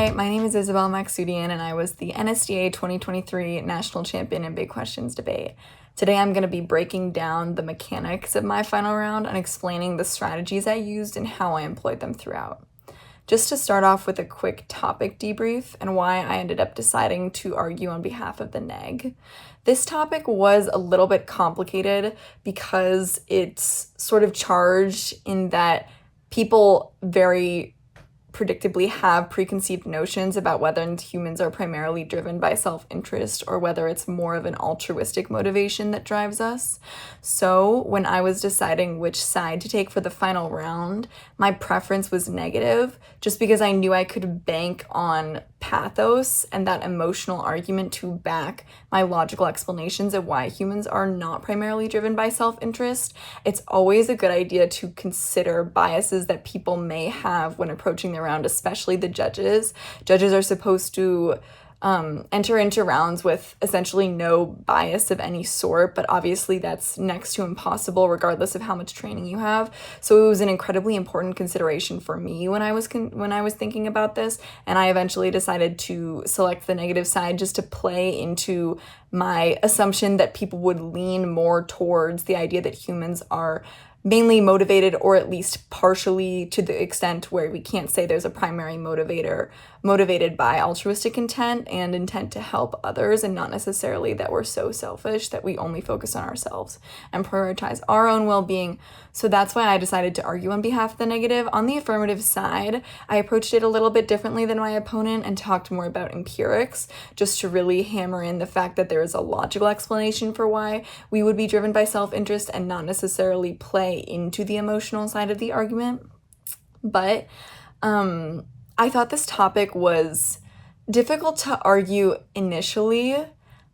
Hi, my name is Isobel Maksoudian, and I was the NSDA 2023 National Champion in Big Questions debate. Today I'm going to be breaking down the mechanics of my final round and explaining the strategies I used and how I employed them throughout. Just to start off with a quick topic debrief and why I ended up deciding to argue on behalf of the neg. This topic was a little bit complicated because it's sort of charged in that people very predictably have preconceived notions about whether humans are primarily driven by self-interest or whether it's more of an altruistic motivation that drives us. So when I was deciding which side to take for the final round, my preference was negative, just because I knew I could bank on pathos and that emotional argument to back my logical explanations of why humans are not primarily driven by self-interest. It's always a good idea to consider biases that people may have when approaching the round, especially the judges. Judges are supposed to enter into rounds with essentially no bias of any sort, but obviously that's next to impossible regardless of how much training you have. So it was an incredibly important consideration for me when I was thinking about this, and I eventually decided to select the negative side just to play into my assumption that people would lean more towards the idea that humans are mainly motivated, or at least partially, to the extent where we can't say there's a primary motivator, motivated by altruistic intent and intent to help others, and not necessarily that we're so selfish that we only focus on ourselves and prioritize our own well-being. So that's why I decided to argue on behalf of the negative. On the affirmative side, I approached it a little bit differently than my opponent and talked more about empirics, just to really hammer in the fact that there is a logical explanation for why we would be driven by self-interest and not necessarily play into the emotional side of the argument. But I thought this topic was difficult to argue initially,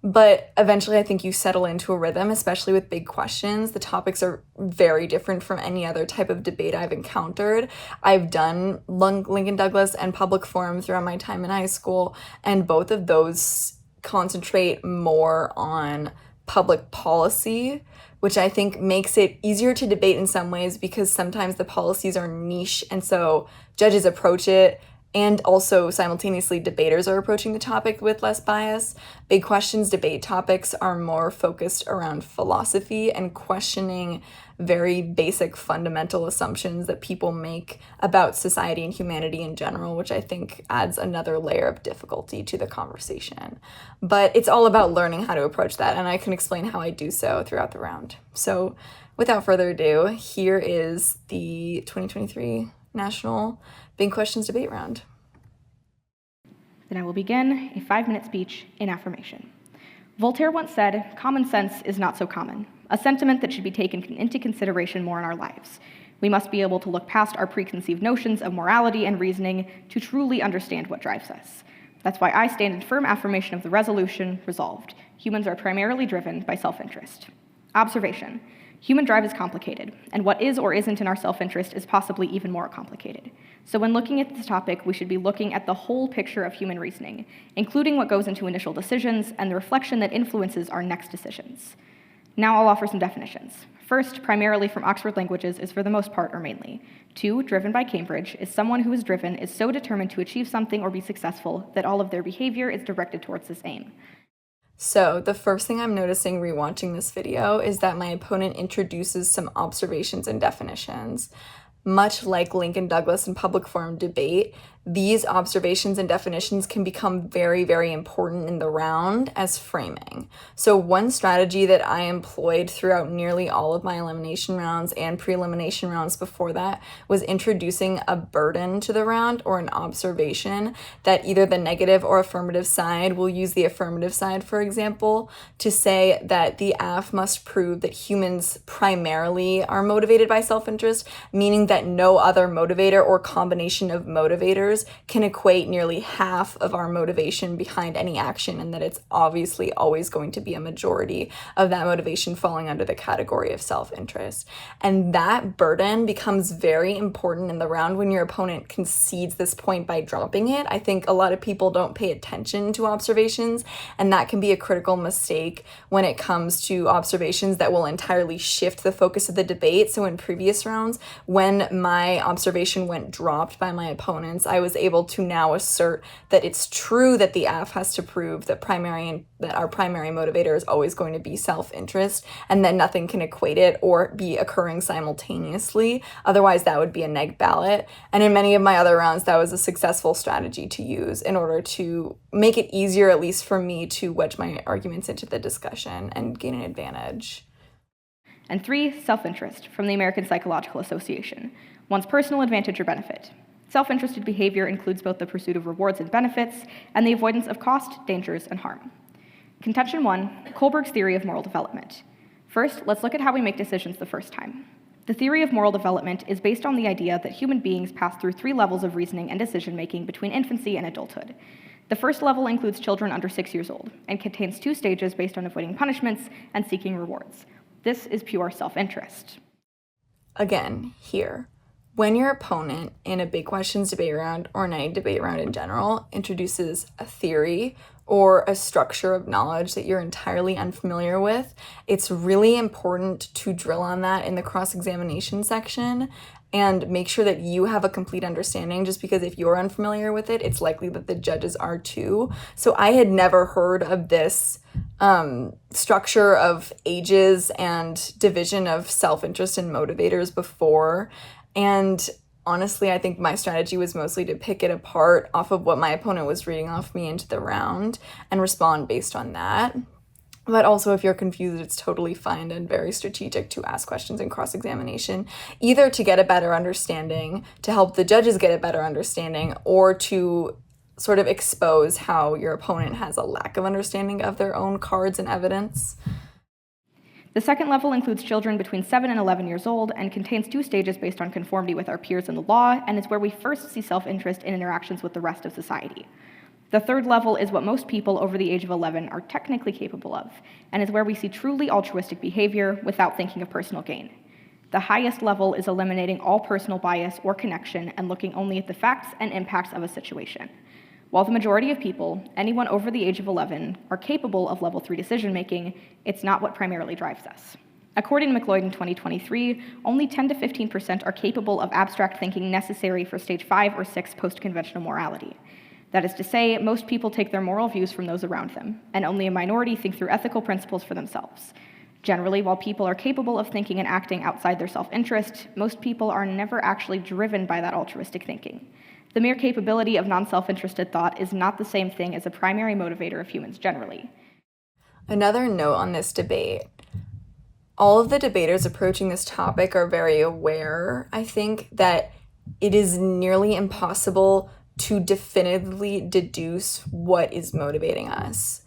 but eventually I think you settle into a rhythm, especially with big questions. The topics are very different from any other type of debate I've encountered. I've done Lincoln Douglas and public forum throughout my time in high school, and both of those concentrate more on public policy, which I think makes it easier to debate in some ways because sometimes the policies are niche, and so judges approach it, and also simultaneously debaters are approaching the topic with less bias. Big questions debate topics are more focused around philosophy and questioning very basic fundamental assumptions that people make about society and humanity in general, which I think adds another layer of difficulty to the conversation. But it's all about learning how to approach that, and I can explain how I do so throughout the round. So without further ado, here is the 2023 National Big Questions debate round. Then I will begin a 5-minute speech in affirmation. Voltaire once said, "Common sense is not so common," a sentiment that should be taken into consideration more in our lives. We must be able to look past our preconceived notions of morality and reasoning to truly understand what drives us. That's why I stand in firm affirmation of the resolution resolved. Humans are primarily driven by self-interest. Observation. Human drive is complicated, and what is or isn't in our self-interest is possibly even more complicated. So when looking at this topic, we should be looking at the whole picture of human reasoning, including what goes into initial decisions and the reflection that influences our next decisions. Now I'll offer some definitions. First, primarily from Oxford Languages, is for the most part or mainly. 2, driven by Cambridge, is someone who is driven is so determined to achieve something or be successful that all of their behavior is directed towards this aim. So the first thing I'm noticing rewatching this video is that my opponent introduces some observations and definitions. Much like Lincoln Douglas and public forum debate, these observations and definitions can become very, very important in the round as framing. So one strategy that I employed throughout nearly all of my elimination rounds and pre-elimination rounds before that was introducing a burden to the round, or an observation that either the negative or affirmative side will use. The affirmative side, for example, to say that the AF must prove that humans primarily are motivated by self-interest, meaning that no other motivator or combination of motivators can equate nearly half of our motivation behind any action, and that it's obviously always going to be a majority of that motivation falling under the category of self-interest. And that burden becomes very important in the round when your opponent concedes this point by dropping it. I think a lot of people don't pay attention to observations, and that can be a critical mistake when it comes to observations that will entirely shift the focus of the debate. So in previous rounds, when my observation went dropped by my opponents, I I was able to now assert that it's true that the AF has to prove that our primary motivator is always going to be self-interest, and that nothing can equate it or be occurring simultaneously. Otherwise, that would be a neg ballot. And in many of my other rounds, that was a successful strategy to use in order to make it easier, at least for me, to wedge my arguments into the discussion and gain an advantage. And 3, self-interest, from the American Psychological Association, one's personal advantage or benefit. Self-interested behavior includes both the pursuit of rewards and benefits and the avoidance of cost, dangers, and harm. Contention 1, Kohlberg's theory of moral development. First, let's look at how we make decisions the first time. The theory of moral development is based on the idea that human beings pass through 3 levels of reasoning and decision-making between infancy and adulthood. The first level includes children under 6 years old and contains 2 stages based on avoiding punishments and seeking rewards. This is pure self-interest. Again, here, when your opponent in a big questions debate round or in any debate round in general introduces a theory or a structure of knowledge that you're entirely unfamiliar with, it's really important to drill on that in the cross-examination section and make sure that you have a complete understanding, just because if you're unfamiliar with it, it's likely that the judges are too. So I had never heard of this structure of ages and division of self-interest and motivators before. And honestly, I think my strategy was mostly to pick it apart off of what my opponent was reading off me into the round and respond based on that. But also, if you're confused, it's totally fine and very strategic to ask questions in cross-examination, either to get a better understanding, to help the judges get a better understanding, or to sort of expose how your opponent has a lack of understanding of their own cards and evidence. The second level includes children between 7 and 11 years old and contains 2 stages based on conformity with our peers in the law, and is where we first see self-interest in interactions with the rest of society. The third level is what most people over the age of 11 are technically capable of, and is where we see truly altruistic behavior without thinking of personal gain. The highest level is eliminating all personal bias or connection and looking only at the facts and impacts of a situation. While the majority of people, anyone over the age of 11, are capable of level 3 decision-making, it's not what primarily drives us. According to McLeod in 2023, only 10 to 15% are capable of abstract thinking necessary for stage 5 or 6 post-conventional morality. That is to say, most people take their moral views from those around them, and only a minority think through ethical principles for themselves. Generally, while people are capable of thinking and acting outside their self-interest, most people are never actually driven by that altruistic thinking. The mere capability of non-self-interested thought is not the same thing as a primary motivator of humans generally. Another note on this debate: all of the debaters approaching this topic are very aware, I think, that it is nearly impossible to definitively deduce what is motivating us.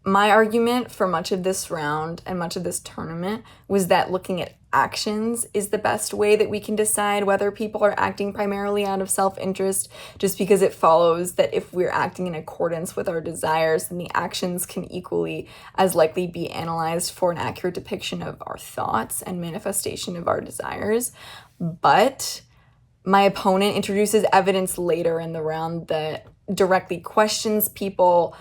My argument for much of this round and much of this tournament was that looking at actions is the best way that we can decide whether people are acting primarily out of self-interest, just because it follows that if we're acting in accordance with our desires, then the actions can equally as likely be analyzed for an accurate depiction of our thoughts and manifestation of our desires. But my opponent introduces evidence later in the round that directly questions people.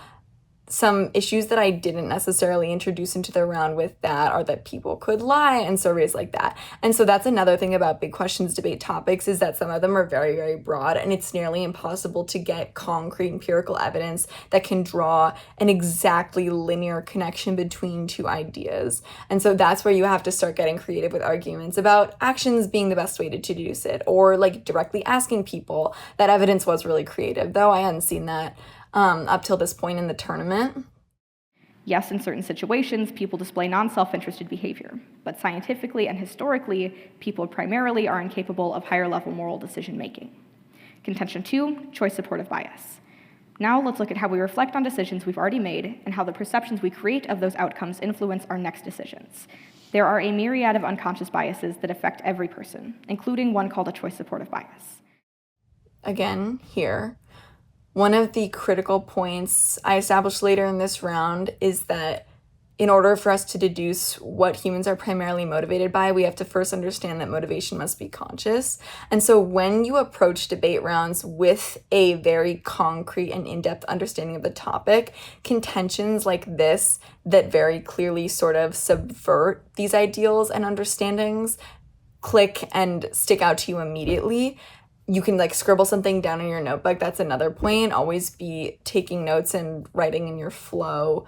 Some issues that I didn't necessarily introduce into the round with that are that people could lie and surveys like that. And so that's another thing about big questions debate topics, is that some of them are very, very broad, and it's nearly impossible to get concrete empirical evidence that can draw an exactly linear connection between 2 ideas. And so that's where you have to start getting creative with arguments about actions being the best way to deduce it, or like directly asking people. That evidence was really creative, though I hadn't seen that up till this point in the tournament. Yes, in certain situations, people display non-self-interested behavior, but scientifically and historically, people primarily are incapable of higher-level moral decision-making. Contention 2, choice supportive bias. Now let's look at how we reflect on decisions we've already made and how the perceptions we create of those outcomes influence our next decisions. There are a myriad of unconscious biases that affect every person, including one called a choice supportive bias. Again, here, one of the critical points I established later in this round is that in order for us to deduce what humans are primarily motivated by, we have to first understand that motivation must be conscious. And so when you approach debate rounds with a very concrete and in-depth understanding of the topic, contentions like this that very clearly sort of subvert these ideals and understandings click and stick out to you immediately. you can like scribble something down in your notebook. That's another point. Always be taking notes and writing in your flow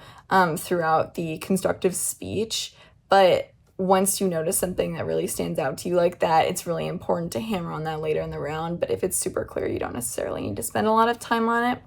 throughout the constructive speech. But once you notice something that really stands out to you like that, it's really important to hammer on that later in the round. But if it's super clear, you don't necessarily need to spend a lot of time on it.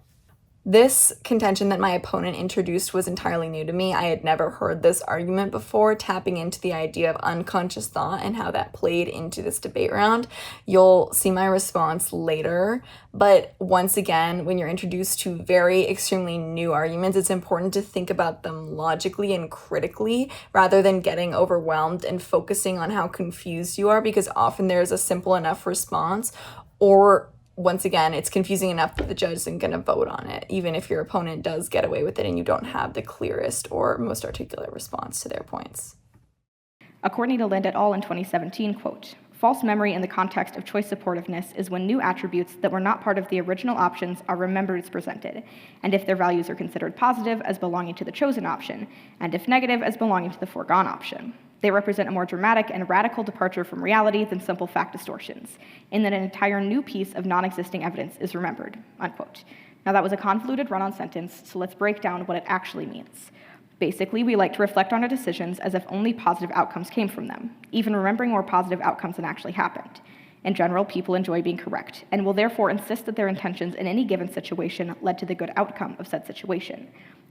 This contention that my opponent introduced was entirely new to me. I had never heard this argument before, tapping into the idea of unconscious thought and how that played into this debate round. You'll see my response later, but once again, when you're introduced to very extremely new arguments, it's important to think about them logically and critically rather than getting overwhelmed and focusing on how confused you are, because often there's a simple enough response, or once again, it's confusing enough that the judge isn't going to vote on it, even if your opponent does get away with it and you don't have the clearest or most articulate response to their points. According to Lind et al. In 2017, quote, false memory in the context of choice supportiveness is when new attributes that were not part of the original options are remembered as presented, and if their values are considered positive as belonging to the chosen option, and if negative as belonging to the foregone option. They represent a more dramatic and radical departure from reality than simple fact distortions, in that an entire new piece of non-existing evidence is remembered, unquote. Now that was a convoluted run-on sentence, so let's break down what it actually means. Basically, we like to reflect on our decisions as if only positive outcomes came from them, even remembering more positive outcomes than actually happened. In general, people enjoy being correct, and will therefore insist that their intentions in any given situation led to the good outcome of said situation.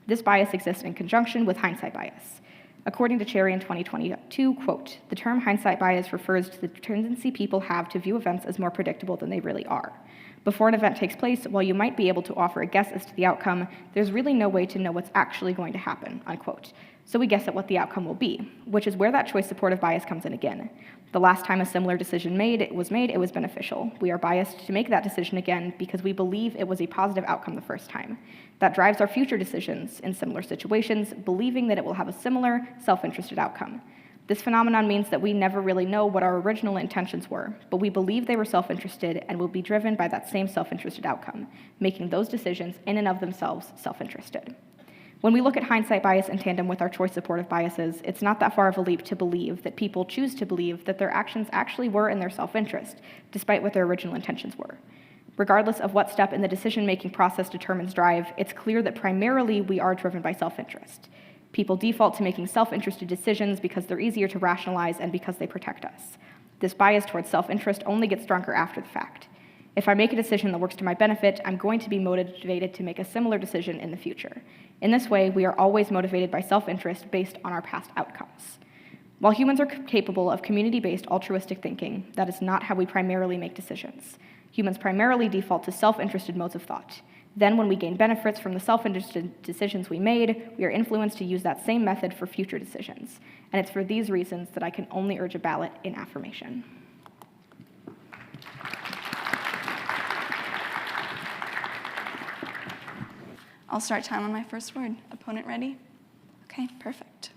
This bias exists in conjunction with hindsight bias. According to Cherry in 2022, quote, the term hindsight bias refers to the tendency people have to view events as more predictable than they really are. Before an event takes place, while you might be able to offer a guess as to the outcome, there's really no way to know what's actually going to happen, unquote. So we guess at what the outcome will be, which is where that choice supportive bias comes in again. The last time a similar decision was made, it was beneficial. We are biased to make that decision again because we believe it was a positive outcome the first time. That drives our future decisions in similar situations, believing that it will have a similar, self-interested outcome. This phenomenon means that we never really know what our original intentions were, but we believe they were self-interested and will be driven by that same self-interested outcome, making those decisions in and of themselves self-interested. When we look at hindsight bias in tandem with our choice supportive biases, it's not that far of a leap to believe that people choose to believe that their actions actually were in their self-interest, despite what their original intentions were. Regardless of what step in the decision-making process determines drive, it's clear that primarily we are driven by self-interest. People default to making self-interested decisions because they're easier to rationalize and because they protect us. This bias towards self-interest only gets stronger after the fact. If I make a decision that works to my benefit, I'm going to be motivated to make a similar decision in the future. In this way, we are always motivated by self-interest based on our past outcomes. While humans are capable of community-based altruistic thinking, that is not how we primarily make decisions. Humans primarily default to self-interested modes of thought. Then, when we gain benefits from the self-interested decisions we made, we are influenced to use that same method for future decisions. And it's for these reasons that I can only urge a ballot in affirmation. I'll start time on my first word. Opponent ready? Okay, perfect.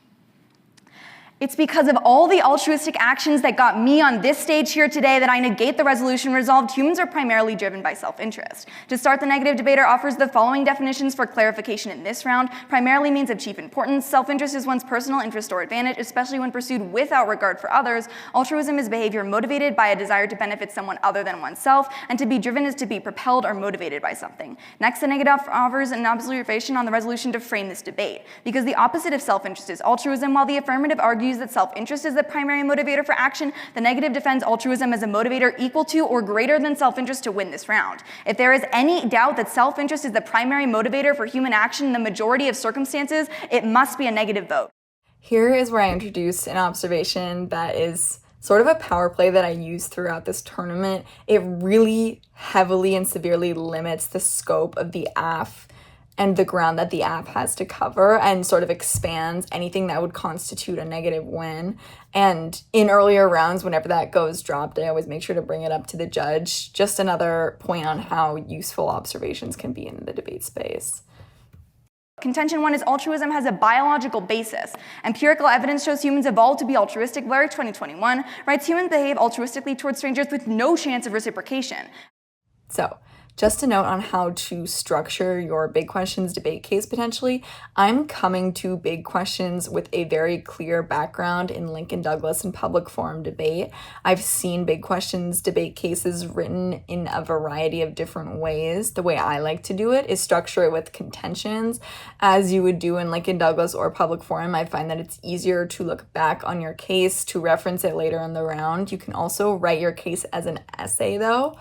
It's because of all the altruistic actions that got me on this stage here today that I negate the resolution resolved. Humans are primarily driven by self-interest. To start, the negative debater offers the following definitions for clarification in this round. Primarily means of chief importance. Self-interest is one's personal interest or advantage, especially when pursued without regard for others. Altruism is behavior motivated by a desire to benefit someone other than oneself, and to be driven is to be propelled or motivated by something. Next, the negative offers an observation on the resolution to frame this debate. Because the opposite of self-interest is altruism, while the affirmative argues that self-interest is the primary motivator for action, the negative defends altruism as a motivator equal to or greater than self-interest to win this round. If there is any doubt that self-interest is the primary motivator for human action in the majority of circumstances, it must be a negative vote. Here is where I introduce an observation that is sort of a power play that I use throughout this tournament. It really heavily and severely limits the scope of the AF and the ground that the app has to cover, and sort of expands anything that would constitute a negative win. And in earlier rounds, whenever that goes dropped, I always make sure to bring it up to the judge. Just another point on how useful observations can be in the debate space. Contention 1 is altruism has a biological basis. Empirical evidence shows humans evolved to be altruistic. Blair 2021 writes humans behave altruistically towards strangers with no chance of reciprocation. So, Just a note on how to structure your big questions debate case potentially. I'm coming to big questions with a very clear background in Lincoln Douglas and public forum debate. I've seen big questions debate cases written in a variety of different ways. The way I like to do it is structure it with contentions, as you would do in Lincoln Douglas or public forum. I find that it's easier to look back on your case, to reference it later in the round. You can also write your case as an essay though.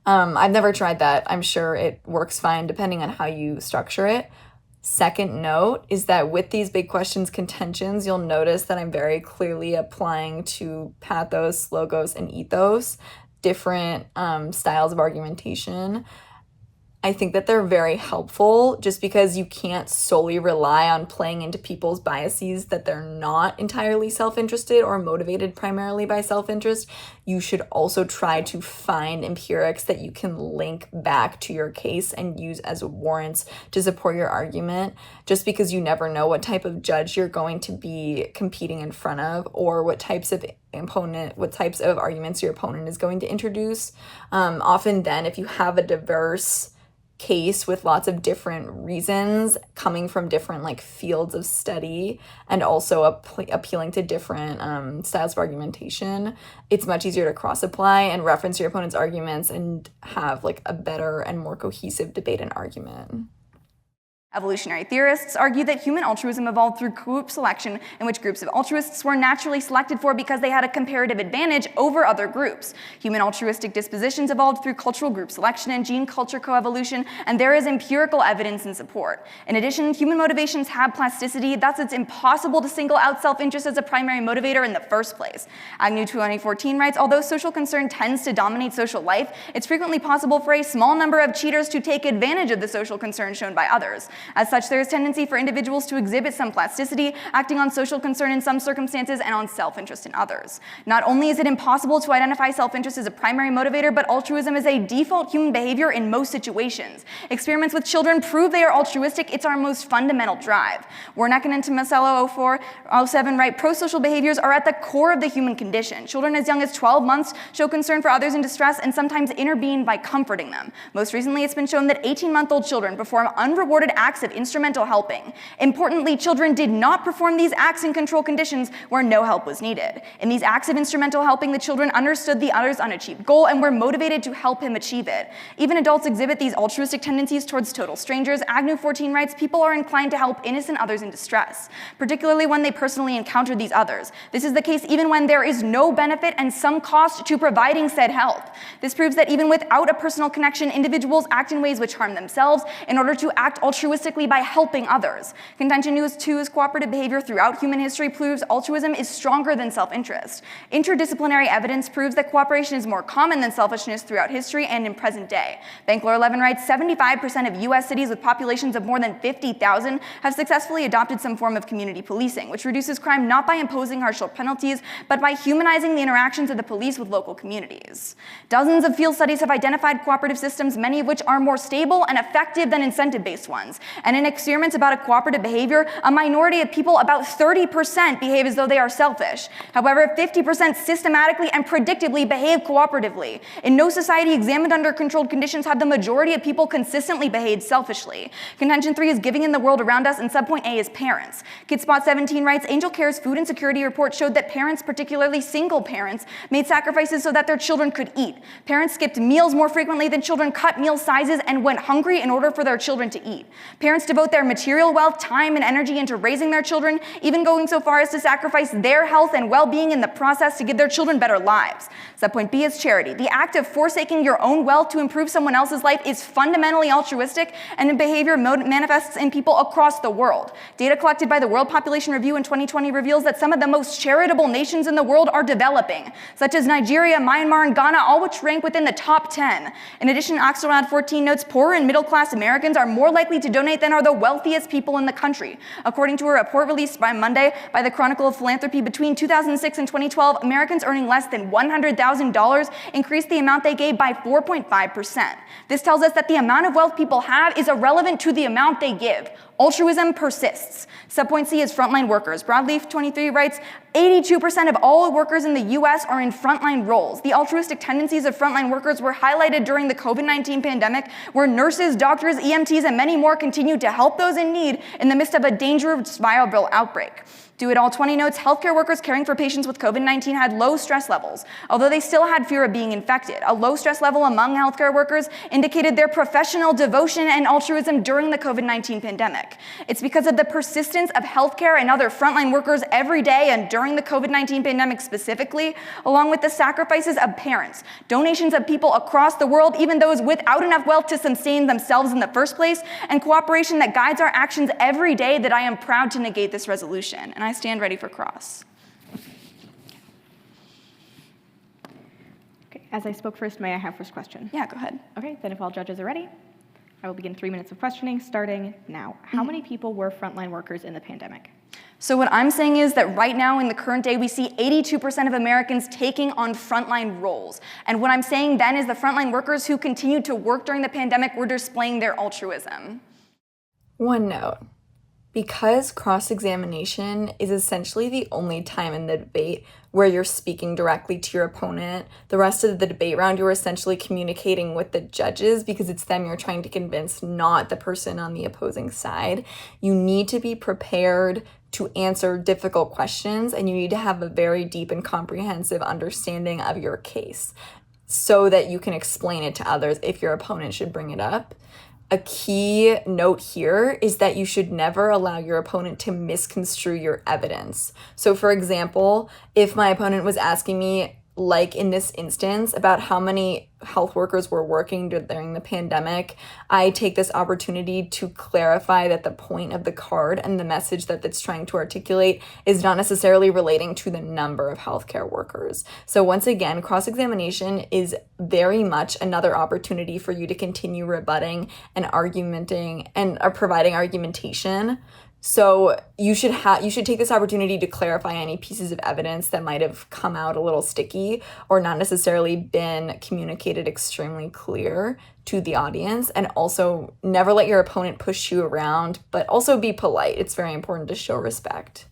I've never tried that. I'm sure it works fine depending on how you structure it. Second note is that with these big questions contentions, you'll notice that I'm very clearly applying to pathos, logos, and ethos different styles of argumentation. I think that they're very helpful just because you can't solely rely on playing into people's biases that they're not entirely self-interested or motivated primarily by self-interest. You should also try to find empirics that you can link back to your case and use as warrants to support your argument, just because you never know what type of judge you're going to be competing in front of or what types of arguments your opponent is going to introduce. Often then, if you have a diverse case with lots of different reasons coming from different fields of study and also appealing to different styles of argumentation, it's much easier to cross apply and reference your opponent's arguments and have a better and more cohesive debate and argument. Evolutionary theorists argue that human altruism evolved through group selection, in which groups of altruists were naturally selected for because they had a comparative advantage over other groups. Human altruistic dispositions evolved through cultural group selection and gene culture coevolution, and there is empirical evidence in support. In addition, human motivations have plasticity, thus it's impossible to single out self-interest as a primary motivator in the first place. Agnew 2014 writes, although social concern tends to dominate social life, it's frequently possible for a small number of cheaters to take advantage of the social concern shown by others. As such, there is tendency for individuals to exhibit some plasticity, acting on social concern in some circumstances and on self-interest in others. Not only is it impossible to identify self-interest as a primary motivator, but altruism is a default human behavior in most situations. Experiments with children prove they are altruistic. It's our most fundamental drive. Wernick and Tomasello 04-07 write, pro-social behaviors are at the core of the human condition. Children as young as 12 months show concern for others in distress and sometimes intervene by comforting them. Most recently, it's been shown that 18-month-old children perform unrewarded acts of instrumental helping. Importantly, children did not perform these acts in control conditions where no help was needed. In these acts of instrumental helping, the children understood the other's unachieved goal and were motivated to help him achieve it. Even adults exhibit these altruistic tendencies towards total strangers. Agnew 14 writes, people are inclined to help innocent others in distress, particularly when they personally encounter these others. This is the case even when there is no benefit and some cost to providing said help. This proves that even without a personal connection, individuals act in ways which harm themselves in order to act altruistically by helping others. Contention News 2's cooperative behavior throughout human history proves altruism is stronger than self-interest. Interdisciplinary evidence proves that cooperation is more common than selfishness throughout history and in present day. Bankler 11 writes, 75% of US cities with populations of more than 50,000 have successfully adopted some form of community policing, which reduces crime not by imposing harsher penalties, but by humanizing the interactions of the police with local communities. Dozens of field studies have identified cooperative systems, many of which are more stable and effective than incentive-based ones. And in experiments about a cooperative behavior, a minority of people, about 30%, behave as though they are selfish. However, 50% systematically and predictably behave cooperatively. In no society examined under controlled conditions have the majority of people consistently behaved selfishly. Contention 3 is giving in the world around us, and subpoint A is parents. Kidspot 17 writes, Angel Care's food insecurity report showed that parents, particularly single parents, made sacrifices so that their children could eat. Parents skipped meals more frequently than children, cut meal sizes, and went hungry in order for their children to eat. Parents devote their material wealth, time, and energy into raising their children, even going so far as to sacrifice their health and well-being in the process to give their children better lives. Subpoint B is charity. The act of forsaking your own wealth to improve someone else's life is fundamentally altruistic, and the behavior manifests in people across the world. Data collected by the World Population Review in 2020 reveals that some of the most charitable nations in the world are developing, such as Nigeria, Myanmar, and Ghana, all which rank within the top 10. In addition, Axelrod 14 notes poorer and middle-class Americans are more likely to donate than are the wealthiest people in the country. According to a report released by Monday by the Chronicle of Philanthropy, between 2006 and 2012, Americans earning less than $100,000 increased the amount they gave by 4.5%. This tells us that the amount of wealth people have is irrelevant to the amount they give. Altruism persists. Subpoint C is frontline workers. Broadleaf23 writes, 82% of all workers in the US are in frontline roles. The altruistic tendencies of frontline workers were highlighted during the COVID-19 pandemic, where nurses, doctors, EMTs, and many more continued to help those in need in the midst of a dangerous viral outbreak. Do It All 20 notes, healthcare workers caring for patients with COVID-19 had low stress levels, although they still had fear of being infected. A low stress level among healthcare workers indicated their professional devotion and altruism during the COVID-19 pandemic. It's because of the persistence of healthcare and other frontline workers every day and during the COVID-19 pandemic specifically, along with the sacrifices of parents, donations of people across the world, even those without enough wealth to sustain themselves in the first place, and cooperation that guides our actions every day that I am proud to negate this resolution. And I stand ready for cross. Okay, as I spoke first, may I have first question? Yeah, go ahead. Okay, then if all judges are ready, I will begin 3 minutes of questioning starting now. How many people were frontline workers in the pandemic? So what I'm saying is that right now in the current day, we see 82% of Americans taking on frontline roles. And what I'm saying then is the frontline workers who continued to work during the pandemic were displaying their altruism. One note. Because cross-examination is essentially the only time in the debate where you're speaking directly to your opponent, the rest of the debate round, you're essentially communicating with the judges because it's them you're trying to convince, not the person on the opposing side. You need to be prepared to answer difficult questions, and you need to have a very deep and comprehensive understanding of your case so that you can explain it to others if your opponent should bring it up. A key note here is that you should never allow your opponent to misconstrue your evidence. So for example, if my opponent was asking me, like in this instance, about how many health workers were working during the pandemic, I take this opportunity to clarify that the point of the card and the message that it's trying to articulate is not necessarily relating to the number of healthcare workers. So once again, cross-examination is very much another opportunity for you to continue rebutting and argumenting and providing argumentation. So you should take this opportunity to clarify any pieces of evidence that might have come out a little sticky or not necessarily been communicated extremely clear to the audience, and also never let your opponent push you around, but also be polite. It's very important to show respect.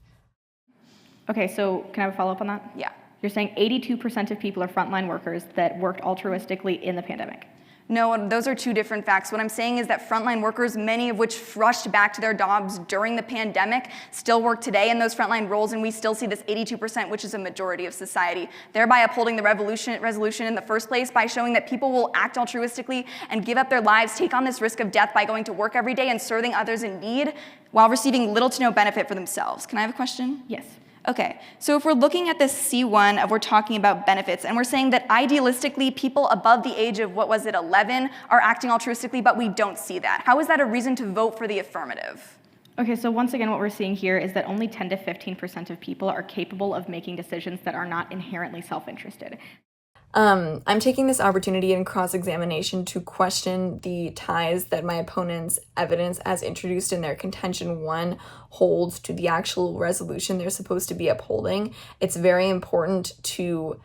Okay, so can I have a follow-up on that? Yeah. You're saying 82% of people are frontline workers that worked altruistically in the pandemic. No, those are two different facts. What I'm saying is that frontline workers, many of which rushed back to their jobs during the pandemic, still work today in those frontline roles, and we still see this 82%, which is a majority of society, thereby upholding the resolution in the first place by showing that people will act altruistically and give up their lives, take on this risk of death by going to work every day and serving others in need while receiving little to no benefit for themselves. Can I have a question? Yes. Okay, so if we're looking at this C1 of we're talking about benefits, and we're saying that idealistically people above the age of, 11, are acting altruistically, but we don't see that. How is that a reason to vote for the affirmative? Okay, so once again, what we're seeing here is that only 10 to 15% of people are capable of making decisions that are not inherently self-interested. I'm taking this opportunity in cross-examination to question the ties that my opponent's evidence as introduced in their contention 1 holds to the actual resolution they're supposed to be upholding. It's very important to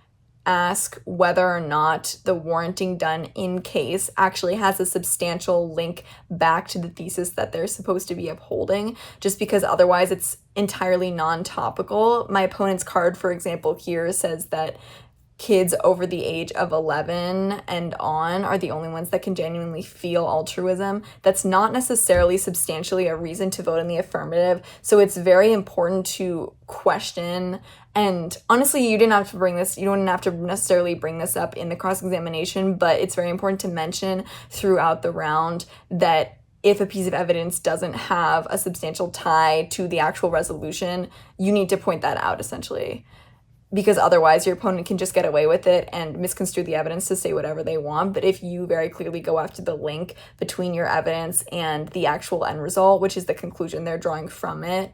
ask whether or not the warranting done in case actually has a substantial link back to the thesis that they're supposed to be upholding, just because otherwise it's entirely non-topical. My opponent's card, for example, here says that kids over the age of 11 and on are the only ones that can genuinely feel altruism. That's not necessarily substantially a reason to vote in the affirmative. So it's very important to question. And honestly, you don't have to necessarily bring this up in the cross-examination, but it's very important to mention throughout the round that if a piece of evidence doesn't have a substantial tie to the actual resolution, you need to point that out, essentially. Because otherwise your opponent can just get away with it and misconstrue the evidence to say whatever they want. But if you very clearly go after the link between your evidence and the actual end result, which is the conclusion they're drawing from it,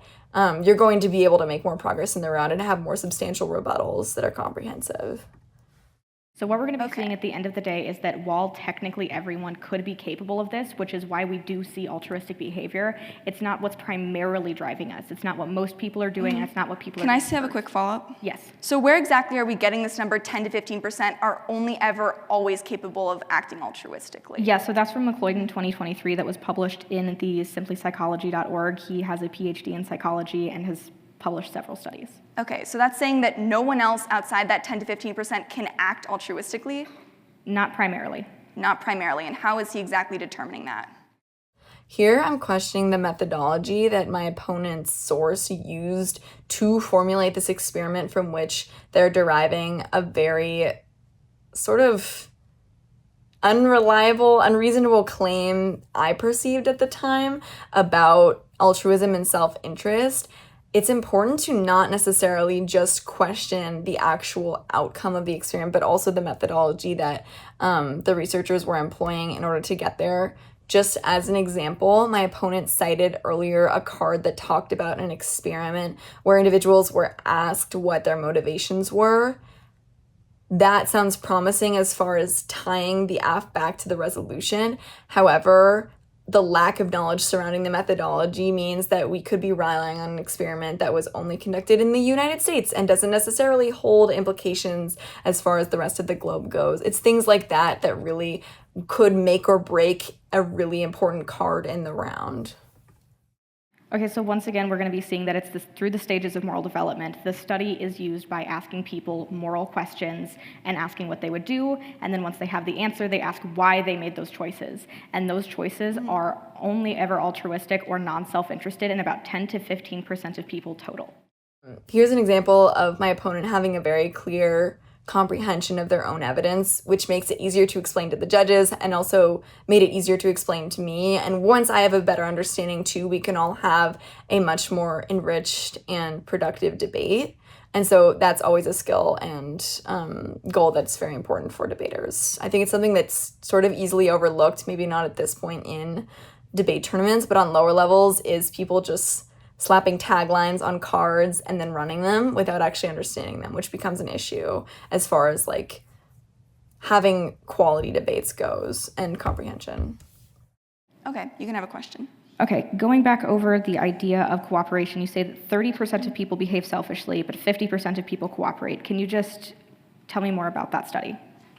you're going to be able to make more progress in the round and have more substantial rebuttals that are comprehensive. So what we're going to be seeing at the end of the day is that while technically everyone could be capable of this, which is why we do see altruistic behavior, it's not what's primarily driving us. It's not what most people are doing, and it's not what people are doing. Can I just have a quick follow-up? Yes. So where exactly are we getting this number 10 to 15% are only ever always capable of acting altruistically? Yeah, so that's from McLeod in 2023 that was published in the simplypsychology.org. He has a PhD in psychology and has published several studies. Okay, so that's saying that no one else outside that 10 to 15% can act altruistically? Not primarily. Not primarily, and how is he exactly determining that? Here, I'm questioning the methodology that my opponent's source used to formulate this experiment from which they're deriving a very sort of unreliable, unreasonable claim I perceived at the time about altruism and self-interest. It's important to not necessarily just question the actual outcome of the experiment, but also the methodology that the researchers were employing in order to get there. Just as an example, my opponent cited earlier a card that talked about an experiment where individuals were asked what their motivations were. That sounds promising as far as tying the AF back to the resolution. However, the lack of knowledge surrounding the methodology means that we could be relying on an experiment that was only conducted in the United States and doesn't necessarily hold implications as far as the rest of the globe goes. It's things like that that really could make or break a really important card in the round. Okay, so once again, we're going to be seeing that it's through the stages of moral development. The study is used by asking people moral questions and asking what they would do, and then once they have the answer, they ask why they made those choices. And those choices are only ever altruistic or non-self-interested in about 10 to 15% of people total. Here's an example of my opponent having a very clear comprehension of their own evidence, which makes it easier to explain to the judges and also made it easier to explain to me. And once I have a better understanding too, we can all have a much more enriched and productive debate. And so that's always a skill and goal that's very important for debaters. I think it's something that's sort of easily overlooked, maybe not at this point in debate tournaments, but on lower levels, is people just slapping taglines on cards and then running them without actually understanding them, which becomes an issue as far as like having quality debates goes and comprehension. Okay, you can have a question. Okay, going back over the idea of cooperation, you say that 30% of people behave selfishly, but 50% of people cooperate. Can you just tell me more about that study?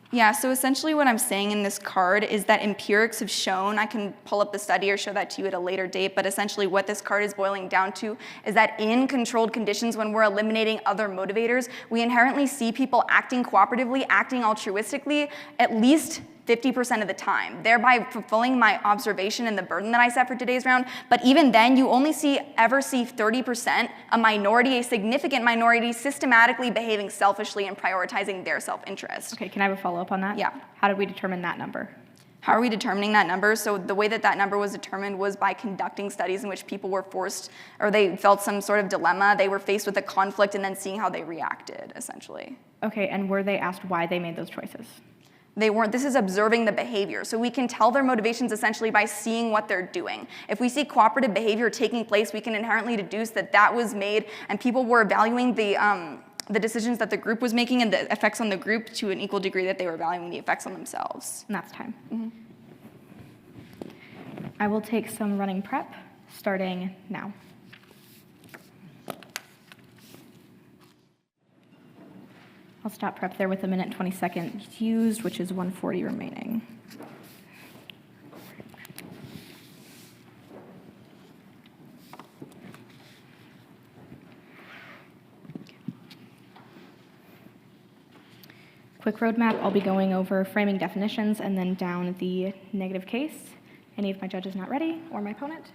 Yeah, so essentially what I'm saying in this card is that empirics have shown, I can pull up the study or show that to you at a later date, but essentially what this card is boiling down to is that in controlled conditions, when we're eliminating other motivators, we inherently see people acting cooperatively, acting altruistically, at least 50% of the time, thereby fulfilling my observation and the burden that I set for today's round. But even then, you only ever see 30%, a minority, a significant minority, systematically behaving selfishly and prioritizing their self-interest. Okay, can I have a follow-up on that? Yeah. How did we determine that number? How are we determining that number? So the way that that number was determined was by conducting studies in which people were forced, or they felt some sort of dilemma. They were faced with a conflict and then seeing how they reacted, essentially. Okay, and were they asked why they made those choices? They weren't. This is observing the behavior. So we can tell their motivations essentially by seeing what they're doing. If we see cooperative behavior taking place, we can inherently deduce that that was made and people were valuing the decisions that the group was making and the effects on the group to an equal degree that they were valuing the effects on themselves. And that's time. I will take some running prep starting now. I'll stop prep there with a minute and 20 seconds used, which is 140 remaining. Quick roadmap, I'll be going over framing definitions and then down the negative case. Any of my judges not ready, or my opponent?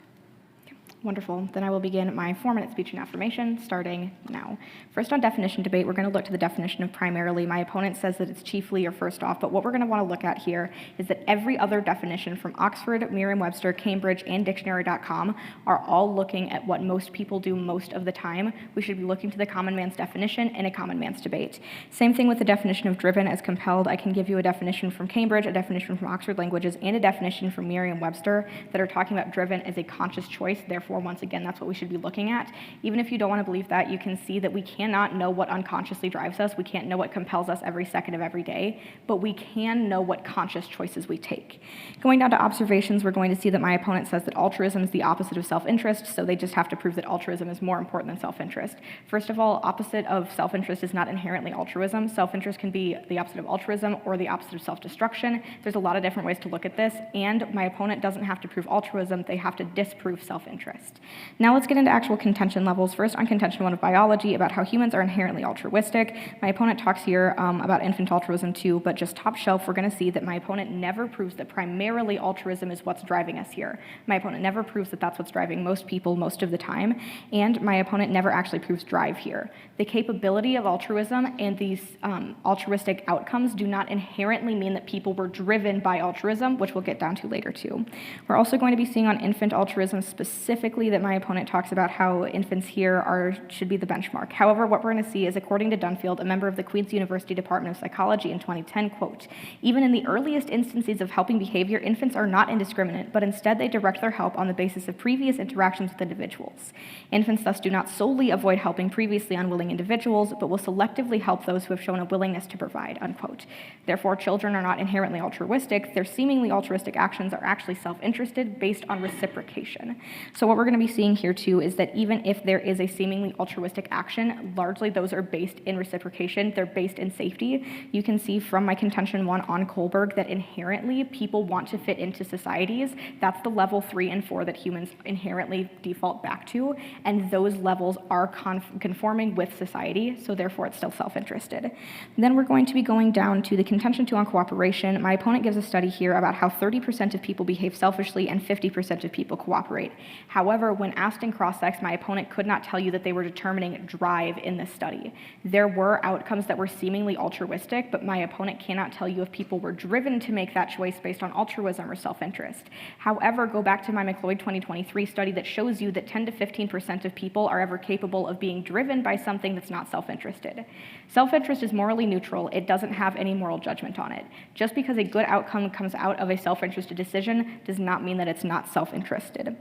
Wonderful. Then I will begin my 4-minute speech and affirmation starting now. First on definition debate, we're going to look to the definition of primarily. My opponent says that it's chiefly or first off, but what we're going to want to look at here is that every other definition from Oxford, Merriam-Webster, Cambridge, and dictionary.com are all looking at what most people do most of the time. We should be looking to the common man's definition in a common man's debate. Same thing with the definition of driven as compelled. I can give you a definition from Cambridge, a definition from Oxford Languages, and a definition from Merriam-Webster that are talking about driven as a conscious choice, therefore therefore, once again, that's what we should be looking at. Even if you don't want to believe that, you can see that we cannot know what unconsciously drives us. We can't know what compels us every second of every day, but we can know what conscious choices we take. Going down to observations, we're going to see that my opponent says that altruism is the opposite of self-interest, so they just have to prove that altruism is more important than self-interest. First of all, opposite of self-interest is not inherently altruism. Self-interest can be the opposite of altruism or the opposite of self-destruction. There's a lot of different ways to look at this, and my opponent doesn't have to prove altruism, they have to disprove self-interest. Now let's get into actual contention levels. First, on contention 1 of biology, about how humans are inherently altruistic. My opponent talks here about infant altruism too, but just top shelf, we're going to see that my opponent never proves that primarily altruism is what's driving us here. My opponent never proves that that's what's driving most people most of the time, and my opponent never actually proves drive here. The capability of altruism and these altruistic outcomes do not inherently mean that people were driven by altruism, which we'll get down to later too. We're also going to be seeing on infant altruism specifically that my opponent talks about how infants here should be the benchmark. However, what we're going to see is, according to Dunfield, a member of the Queen's University Department of Psychology in 2010, quote, "Even in the earliest instances of helping behavior, infants are not indiscriminate, but instead they direct their help on the basis of previous interactions with individuals. Infants thus do not solely avoid helping previously unwilling individuals, but will selectively help those who have shown a willingness to provide," unquote. Therefore, children are not inherently altruistic. Their seemingly altruistic actions are actually self-interested based on reciprocation. So what we're going to be seeing here too is that even if there is a seemingly altruistic action, largely those are based in reciprocation. They're based in safety. You can see from my contention 1 on Kohlberg that inherently people want to fit into societies. That's the level 3 and 4 that humans inherently default back to, and those levels are conforming with society, so therefore it's still self-interested. Then we're going to be going down to the contention 2 on cooperation. My opponent gives a study here about how 30% of people behave selfishly and 50% of people cooperate. However, when asked in cross-sex, my opponent could not tell you that they were determining drive in this study. There were outcomes that were seemingly altruistic, but my opponent cannot tell you if people were driven to make that choice based on altruism or self-interest. However, go back to my McLeod 2023 study that shows you that 10 to 15% of people are ever capable of being driven by something that's not self-interested. Self-interest is morally neutral. It doesn't have any moral judgment on it. Just because a good outcome comes out of a self-interested decision does not mean that it's not self-interested.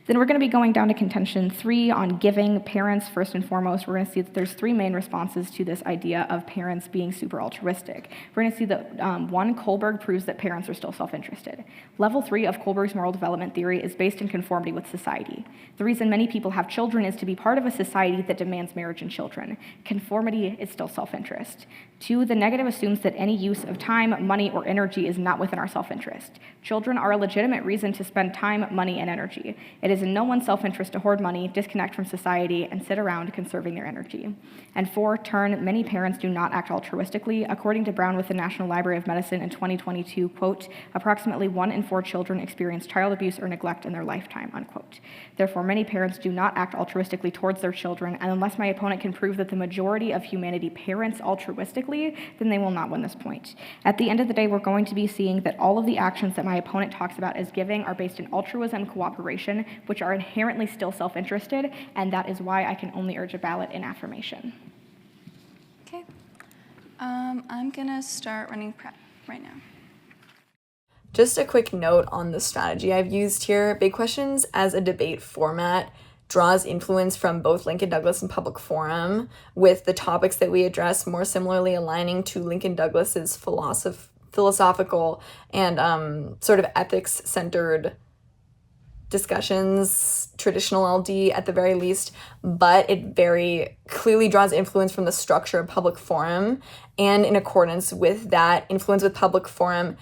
Then we're going to be going down to contention 3 on giving. Parents, first and foremost, we're going to see that there's 3 main responses to this idea of parents being super altruistic. We're going to see that 1, Kohlberg proves that parents are still self-interested. Level 3 of Kohlberg's moral development theory is based in conformity with society. The reason many people have children is to be part of a society that demands marriage and children. Conformity is still self-interest. 2, the negative assumes that any use of time, money, or energy is not within our self-interest. Children are a legitimate reason to spend time, money, and energy. It is in no one's self-interest to hoard money, disconnect from society, and sit around conserving their energy. And 4, many parents do not act altruistically. According to Brown with the National Library of Medicine in 2022, quote, "Approximately 1 in 4 children experience child abuse or neglect in their lifetime," unquote. Therefore, many parents do not act altruistically towards their children, and unless my opponent can prove that the majority of humanity parents altruistically, then they will not win this point. At the end of the day, we're going to be seeing that all of the actions that my opponent talks about as giving are based in altruism and cooperation, which are inherently still self-interested, and that is why I can only urge a ballot in affirmation. Okay. I'm going to start running prep right now. Just a quick note on the strategy I've used here. Big Questions as a debate format draws influence from both Lincoln Douglas and Public Forum, with the topics that we address more similarly aligning to Lincoln Douglas's philosophical and sort of ethics-centered discussions, traditional LD at the very least, but it very clearly draws influence from the structure of Public Forum, and in accordance with that influence with Public Forum,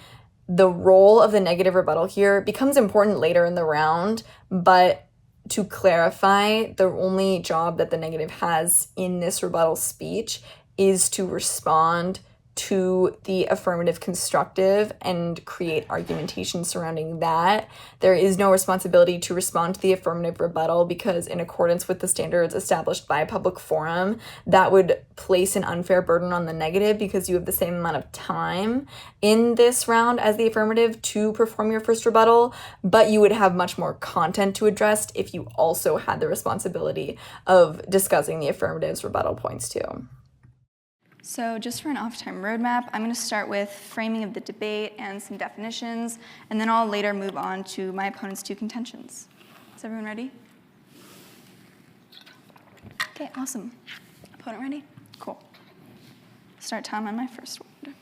the role of the negative rebuttal here becomes important later in the round, but to clarify, the only job that the negative has in this rebuttal speech is to respond to the affirmative constructive and create argumentation surrounding that. There is no responsibility to respond to the affirmative rebuttal because, in accordance with the standards established by Public Forum, that would place an unfair burden on the negative because you have the same amount of time in this round as the affirmative to perform your first rebuttal, but you would have much more content to address if you also had the responsibility of discussing the affirmative's rebuttal points too. So just for an off-time roadmap, I'm going to start with framing of the debate and some definitions, and then I'll later move on to my opponent's 2 contentions. Is everyone ready? Okay, awesome. Opponent ready? Cool. Start time on my first word.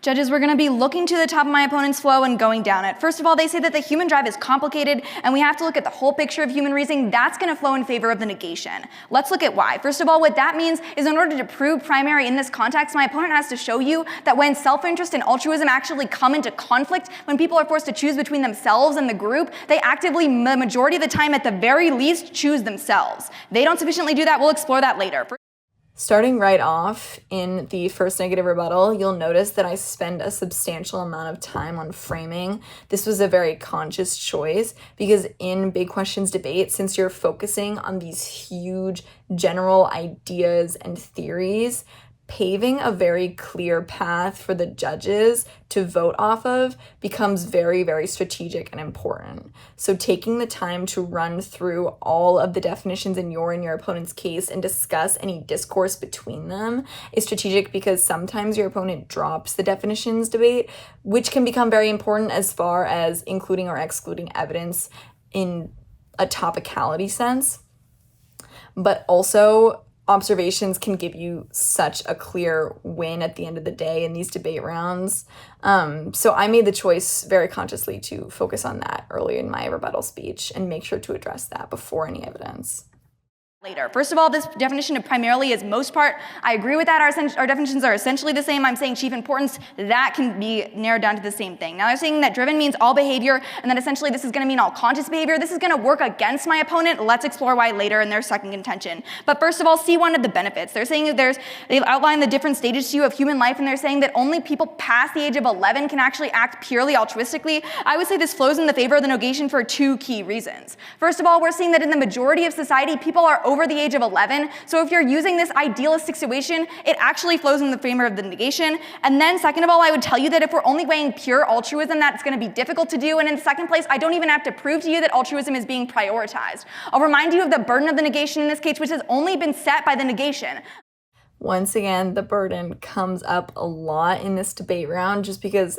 Judges, we're going to be looking to the top of my opponent's flow and going down it. First of all, they say that the human drive is complicated and we have to look at the whole picture of human reasoning. That's going to flow in favor of the negation. Let's look at why. First of all, what that means is in order to prove primary in this context, my opponent has to show you that when self-interest and altruism actually come into conflict, when people are forced to choose between themselves and the group, they actively, the majority of the time at the very least, choose themselves. They don't sufficiently do that. We'll explore that later. Starting right off in the first negative rebuttal, you'll notice that I spend a substantial amount of time on framing. This was a very conscious choice because in big questions debate, since you're focusing on these huge general ideas and theories, paving a very clear path for the judges to vote off of becomes very, very strategic and important. So taking the time to run through all of the definitions in your and your opponent's case and discuss any discourse between them is strategic because sometimes your opponent drops the definitions debate, which can become very important as far as including or excluding evidence in a topicality sense. But also, observations can give you such a clear win at the end of the day in these debate rounds. So I made the choice very consciously to focus on that early in my rebuttal speech and make sure to address that before any evidence. Later. First of all, this definition of primarily is most part. I agree with that. Our definitions are essentially the same. I'm saying chief importance, that can be narrowed down to the same thing. Now they're saying that driven means all behavior, and that essentially this is going to mean all conscious behavior. This is going to work against my opponent. Let's explore why later in their second contention. But first of all, C1 of the benefits. They're saying that they've outlined the different stages to you of human life, and they're saying that only people past the age of 11 can actually act purely altruistically. I would say this flows in the favor of the negation for two key reasons. First of all, we're seeing that in the majority of society, people are over the age of 11. So if you're using this idealistic situation, it actually flows in the favor of the negation. And then second of all, I would tell you that if we're only weighing pure altruism, that's going to be difficult to do. And in second place, I don't even have to prove to you that altruism is being prioritized. I'll remind you of the burden of the negation in this case, which has only been set by the negation. Once again, the burden comes up a lot in this debate round just because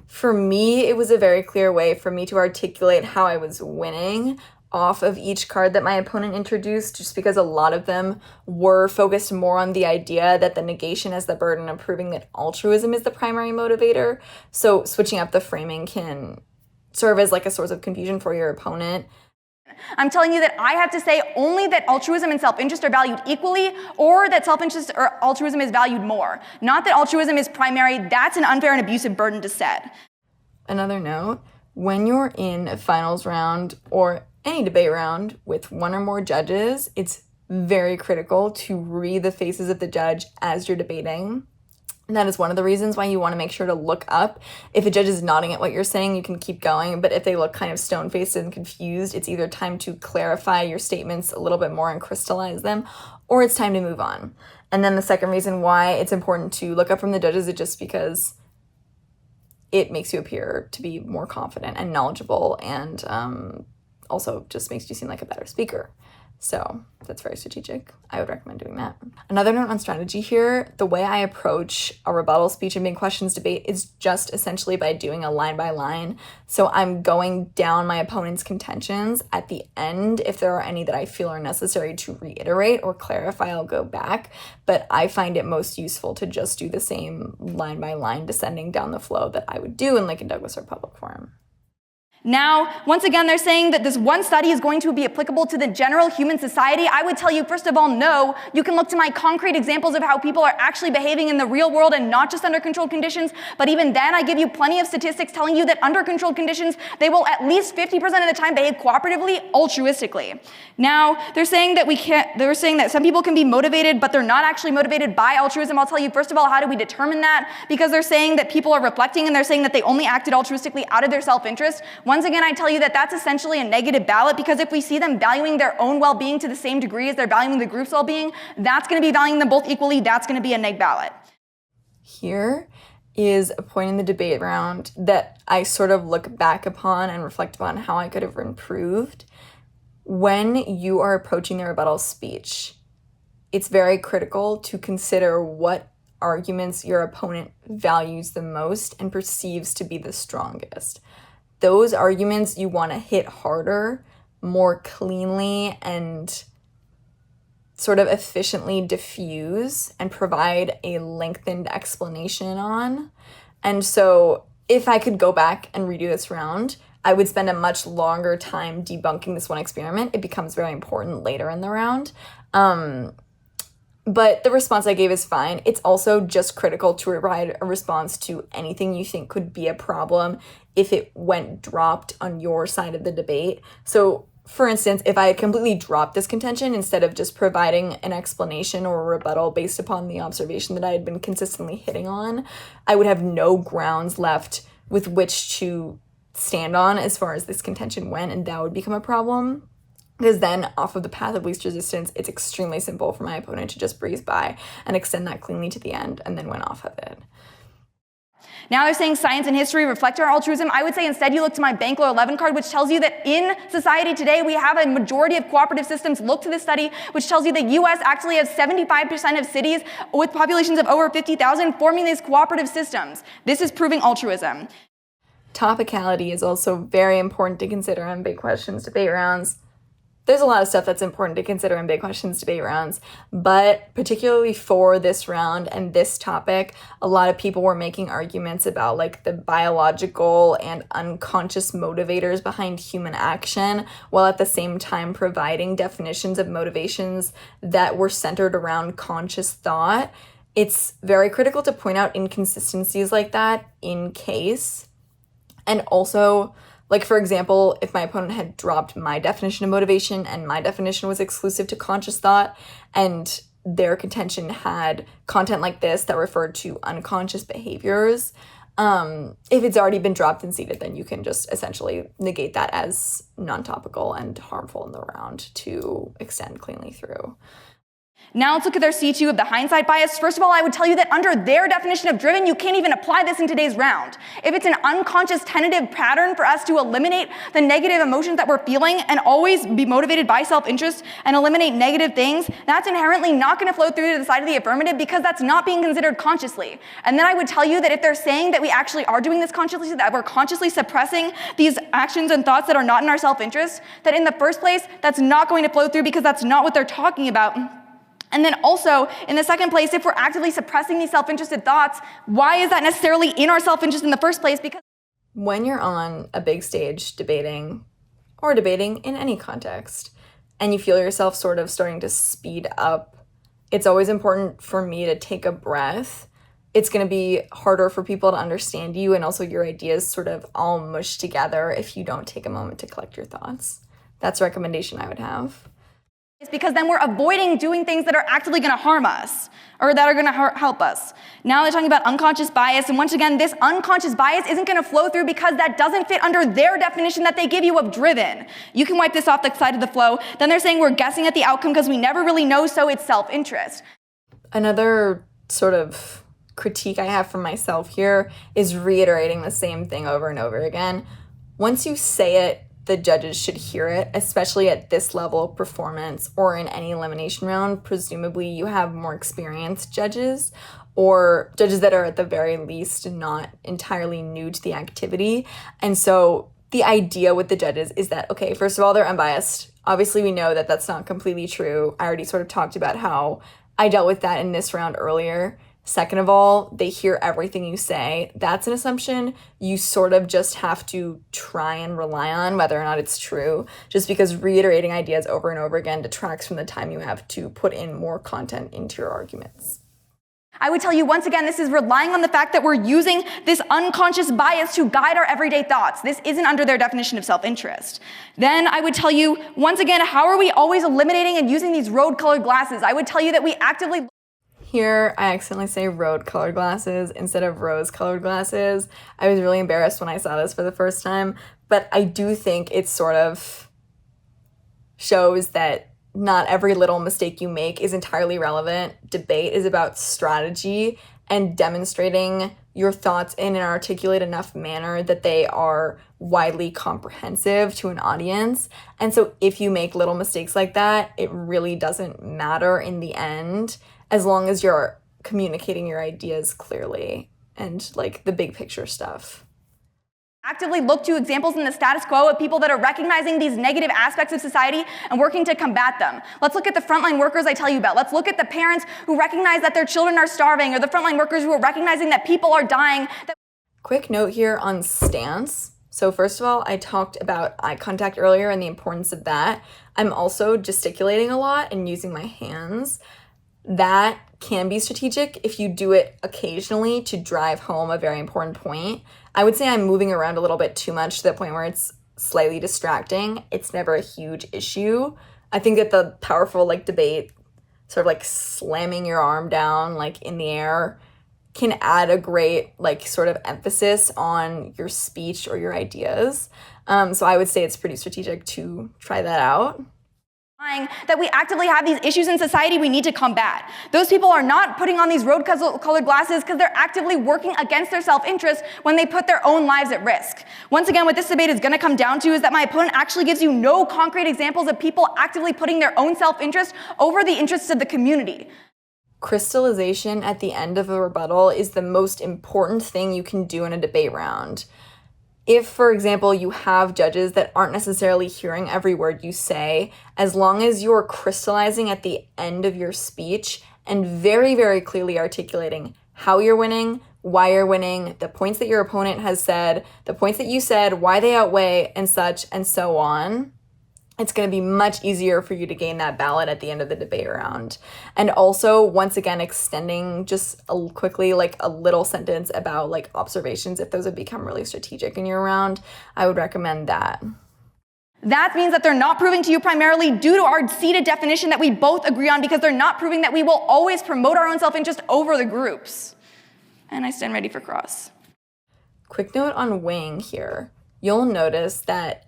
for me, it was a very clear way for me to articulate how I was winning off of each card that my opponent introduced, just because a lot of them were focused more on the idea that the negation has the burden of proving that altruism is the primary motivator. So switching up the framing can serve as like a source of confusion for your opponent. I'm telling you that I have to say only that altruism and self-interest are valued equally, or that self-interest or altruism is valued more. Not that altruism is primary. That's an unfair and abusive burden to set. Another note, when you're in a finals round or any debate round with one or more judges, it's very critical to read the faces of the judge as you're debating. And that is one of the reasons why you want to make sure to look up. If a judge is nodding at what you're saying, you can keep going. But if they look kind of stone-faced and confused, it's either time to clarify your statements a little bit more and crystallize them, or it's time to move on. And then the second reason why it's important to look up from the judges is just because it makes you appear to be more confident and knowledgeable, and also just makes you seem like a better speaker. So that's very strategic. I would recommend doing that. Another note on strategy here, the way I approach a rebuttal speech and big questions debate is just essentially by doing a line by line. So I'm going down my opponent's contentions. At the end, if there are any that I feel are necessary to reiterate or clarify, I'll go back. But I find it most useful to just do the same line by line descending down the flow that I would do in Lincoln Douglas or public forum. Now, once again, they're saying that this one study is going to be applicable to the general human society. I would tell you, first of all, no. You can look to my concrete examples of how people are actually behaving in the real world and not just under controlled conditions. But even then, I give you plenty of statistics telling you that under controlled conditions, they will at least 50% of the time behave cooperatively, altruistically. Now, they're saying that some people can be motivated, but they're not actually motivated by altruism. I'll tell you, first of all, how do we determine that? Because they're saying that people are reflecting and they're saying that they only acted altruistically out of their self-interest. Once again, I tell you that that's essentially a negative ballot, because if we see them valuing their own well-being to the same degree as they're valuing the group's well-being, that's going to be valuing them both equally. That's going to be a neg ballot. Here is a point in the debate round that I sort of look back upon and reflect upon how I could have improved. When you are approaching the rebuttal speech, it's very critical to consider what arguments your opponent values the most and perceives to be the strongest. Those arguments you want to hit harder, more cleanly, and sort of efficiently diffuse and provide a lengthened explanation on. And so if I could go back and redo this round, I would spend a much longer time debunking this one experiment. It becomes very important later in the round. But the response I gave is fine. It's also just critical to provide a response to anything you think could be a problem if it went dropped on your side of the debate. So, for instance, if I had completely dropped this contention instead of just providing an explanation or a rebuttal based upon the observation that I had been consistently hitting on, I would have no grounds left with which to stand on as far as this contention went, and that would become a problem. Because then, off of the path of least resistance, it's extremely simple for my opponent to just breeze by and extend that cleanly to the end and then win off of it. Now they're saying science and history reflect our altruism. I would say instead you look to my Bank Law 11 card, which tells you that in society today, we have a majority of cooperative systems. Look to this study, which tells you the US actually has 75% of cities with populations of over 50,000 forming these cooperative systems. This is proving altruism. Topicality is also very important to consider in big questions debate rounds. There's a lot of stuff that's important to consider in big questions debate rounds, but particularly for this round and this topic, a lot of people were making arguments about like the biological and unconscious motivators behind human action, while at the same time providing definitions of motivations that were centered around conscious thought. It's very critical to point out inconsistencies like that in case. And also, like, for example, if my opponent had dropped my definition of motivation and my definition was exclusive to conscious thought, and their contention had content like this that referred to unconscious behaviors, if it's already been dropped and seeded, then you can just essentially negate that as non-topical and harmful in the round to extend cleanly through. Now let's look at their C2 of the hindsight bias. First of all, I would tell you that under their definition of driven, you can't even apply this in today's round. If it's an unconscious tentative pattern for us to eliminate the negative emotions that we're feeling and always be motivated by self-interest and eliminate negative things, that's inherently not going to flow through to the side of the affirmative because that's not being considered consciously. And then I would tell you that if they're saying that we actually are doing this consciously, that we're consciously suppressing these actions and thoughts that are not in our self-interest, that in the first place, that's not going to flow through because that's not what they're talking about. And then also, in the second place, if we're actively suppressing these self-interested thoughts, why is that necessarily in our self-interest in the first place? Because when you're on a big stage debating, or debating in any context, and you feel yourself sort of starting to speed up, it's always important for me to take a breath. It's going to be harder for people to understand you, and also your ideas sort of all mush together if you don't take a moment to collect your thoughts. That's a recommendation I would have. it's because then we're avoiding doing things that are actively going to harm us or that are going to help us. Now they're talking about unconscious bias, and once again, this unconscious bias isn't going to flow through because that doesn't fit under their definition that they give you of driven. You can wipe this off the side of the flow. Then they're saying we're guessing at the outcome because we never really know, so it's self-interest. Another sort of critique I have for myself here is reiterating the same thing over and over again. Once you say it, the judges should hear it, especially at this level of performance or in any elimination round. Presumably you have more experienced judges or judges that are at the very least not entirely new to the activity. And so the idea with the judges is that, okay, first of all, they're unbiased. Obviously we know that that's not completely true. I already sort of talked about how I dealt with that in this round earlier. Second of all, they hear everything you say. That's an assumption you sort of just have to try and rely on, whether or not it's true, just because reiterating ideas over and over again detracts from the time you have to put in more content into your arguments. I would tell you once again, this is relying on the fact that we're using this unconscious bias to guide our everyday thoughts. This isn't under their definition of self-interest. Then I would tell you, once again, how are we always eliminating and using these road-colored glasses? I would tell you that we actively... Here, I accidentally say road-colored glasses instead of rose-colored glasses. I was really embarrassed when I saw this for the first time, but I do think it sort of shows that not every little mistake you make is entirely relevant. Debate is about strategy and demonstrating your thoughts in an articulate enough manner that they are widely comprehensive to an audience. And so if you make little mistakes like that, it really doesn't matter in the end, as long as you're communicating your ideas clearly and like the big picture stuff. Actively look to examples in the status quo of people that are recognizing these negative aspects of society and working to combat them. Let's look at the frontline workers I tell you about. Let's look at the parents who recognize that their children are starving, or the frontline workers who are recognizing that people are dying. Quick note here on stance. So first of all, I talked about eye contact earlier and the importance of that. I'm also gesticulating a lot and using my hands. That can be strategic if you do it occasionally to drive home a very important point. I would say I'm moving around a little bit too much to the point where it's slightly distracting. It's never a huge issue. I think that the powerful debate, sort of slamming your arm down in the air, can add a great sort of emphasis on your speech or your ideas. So I would say it's pretty strategic to try that out. That we actively have these issues in society we need to combat. Those people are not putting on these rose-colored glasses because they're actively working against their self-interest when they put their own lives at risk. Once again, what this debate is going to come down to is that my opponent actually gives you no concrete examples of people actively putting their own self-interest over the interests of the community. Crystallization at the end of a rebuttal is the most important thing you can do in a debate round. If, for example, you have judges that aren't necessarily hearing every word you say, as long as you're crystallizing at the end of your speech and very, very clearly articulating how you're winning, why you're winning, the points that your opponent has said, the points that you said, why they outweigh, and such and so on, it's going to be much easier for you to gain that ballot at the end of the debate round. And also, once again, extending just quickly a little sentence about observations, if those have become really strategic in your round, I would recommend that. That means that they're not proving to you primarily due to our seated definition that we both agree on, because they're not proving that we will always promote our own self-interest over the groups. And I stand ready for cross. Quick note on weighing here. You'll notice that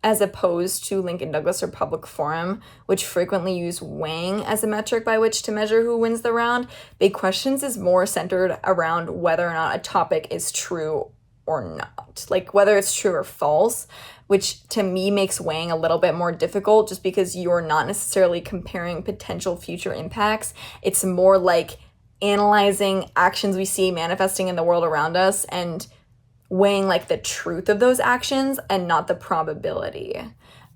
as opposed to Lincoln Douglas or Public Forum, which frequently use weighing as a metric by which to measure who wins the round, Big Questions is more centered around whether or not a topic is true or not, whether it's true or false, which to me makes weighing a little bit more difficult just because you're not necessarily comparing potential future impacts. It's more analyzing actions we see manifesting in the world around us and weighing the truth of those actions and not the probability.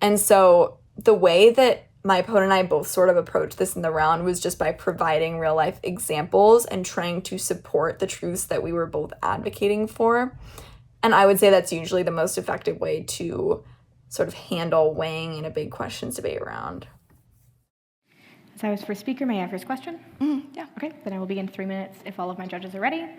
And so the way that my opponent and I both sort of approached this in the round was just by providing real life examples and trying to support the truths that we were both advocating for. And I would say that's usually the most effective way to sort of handle weighing in a Big Questions debate round. As I was first speaker, may I have first question? Yeah. Okay, then I will begin 3 minutes if all of my judges are ready.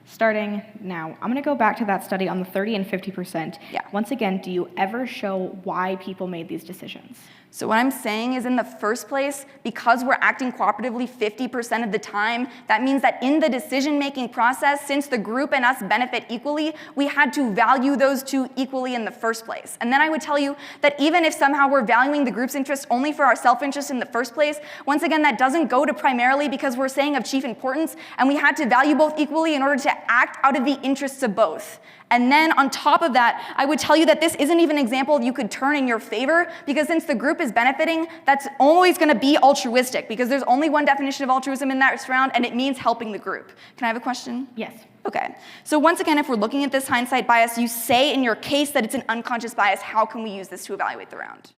Starting now. I'm going to go back to that study on the 30 and 50%. Yeah. Once again, do you ever show why people made these decisions? So what I'm saying is, in the first place, because we're acting cooperatively 50% of the time, that means that in the decision-making process, since the group and us benefit equally, we had to value those two equally in the first place. And then I would tell you that even if somehow we're valuing the group's interest only for our self-interest in the first place, once again, that doesn't go to primarily because we're saying of chief importance, and we had to value both equally in order to act out of the interests of both. And then on top of that, I would tell you that this isn't even an example you could turn in your favor, because since the group is benefiting, that's always going to be altruistic, because there's only one definition of altruism in that round, and it means helping the group. Can I have a question? Yes. Okay. So once again, if we're looking at this hindsight bias, you say in your case that it's an unconscious bias. How can we use this to evaluate the round?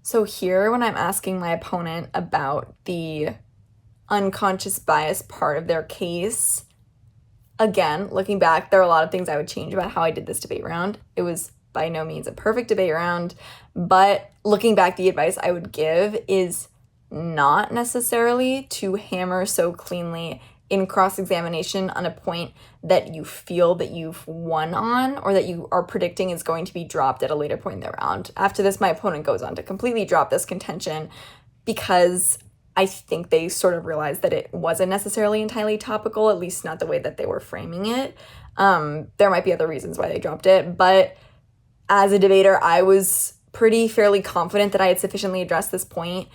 So here, when I'm asking my opponent about the unconscious bias part of their case, again, looking back, there are a lot of things I would change about how I did this debate round. It was by no means a perfect debate round, but looking back, the advice I would give is not necessarily to hammer so cleanly in cross-examination on a point that you feel that you've won on or that you are predicting is going to be dropped at a later point in the round. After this, my opponent goes on to completely drop this contention because I think they sort of realized that it wasn't necessarily entirely topical, at least not the way that they were framing it. There might be other reasons why they dropped it, but as a debater, I was fairly confident that I had sufficiently addressed this point,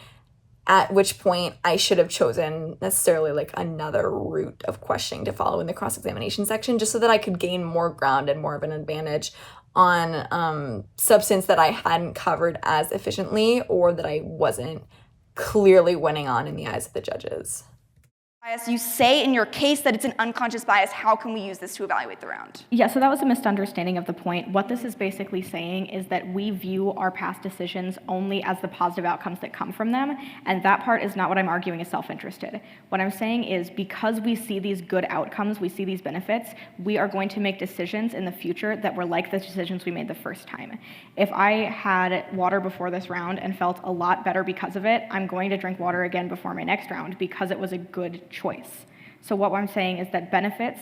at which point I should have chosen necessarily another route of questioning to follow in the cross-examination section, just so that I could gain more ground and more of an advantage on substance that I hadn't covered as efficiently or that I wasn't clearly winning on in the eyes of the judges. bias. You say in your case that it's an unconscious bias. How can we use this to evaluate the round? Yeah, so that was a misunderstanding of the point. What this is basically saying is that we view our past decisions only as the positive outcomes that come from them, and that part is not what I'm arguing is self-interested. What I'm saying is because we see these good outcomes, we see these benefits, we are going to make decisions in the future that were like the decisions we made the first time. If I had water before this round and felt a lot better because of it, I'm going to drink water again before my next round because it was a good choice. So what I'm saying is that benefits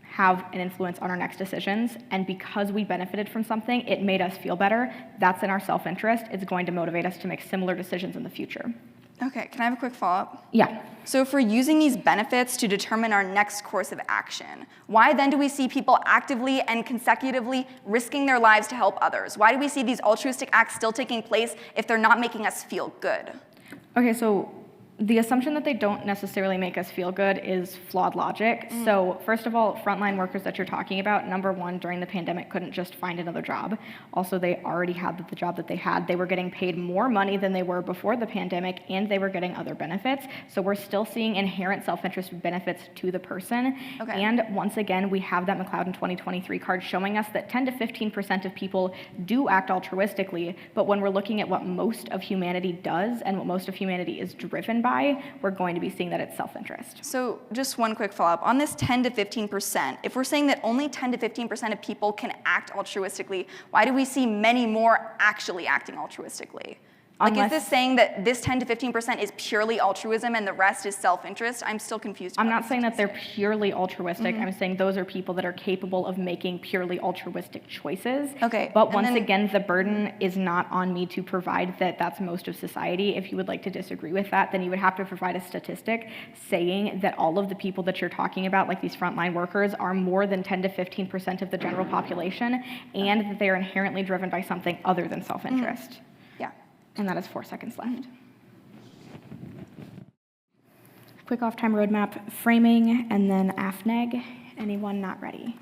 have an influence on our next decisions, and because we benefited from something, it made us feel better. That's in our self-interest. It's going to motivate us to make similar decisions in the future. Okay, can I have a quick follow-up? Yeah. So if we're using these benefits to determine our next course of action, why then do we see people actively and consecutively risking their lives to help others? Why do we see these altruistic acts still taking place if they're not making us feel good? Okay, so the assumption that they don't necessarily make us feel good is flawed logic. So first of all, frontline workers that you're talking about, number one, during the pandemic couldn't just find another job. Also, they already had the job that they had. They were getting paid more money than they were before the pandemic, and they were getting other benefits. So we're still seeing inherent self-interest benefits to the person. Okay. And once again, we have that McLeod 2023 card showing us that 10 to 15% of people do act altruistically, but when we're looking at what most of humanity does and what most of humanity is driven by, we're going to be seeing that it's self-interest. So just one quick follow-up. On this 10 to 15%, if we're saying that only 10 to 15% of people can act altruistically, why do we see many more actually acting altruistically? Like, is this saying that this 10 to 15% is purely altruism and the rest is self-interest? I'm still confused. I'm not saying that they're purely altruistic. I'm saying those are people that are capable of making purely altruistic choices. Okay. But once again, the burden is not on me to provide that that's most of society. If you would like to disagree with that, then you would have to provide a statistic saying that all of the people that you're talking about, like these frontline workers, are more than 10 to 15% of the general population, and that they are inherently driven by something other than self-interest. Yeah. And that is 4 seconds left. Quick off-time roadmap, framing, and then AFNEG. Anyone not ready?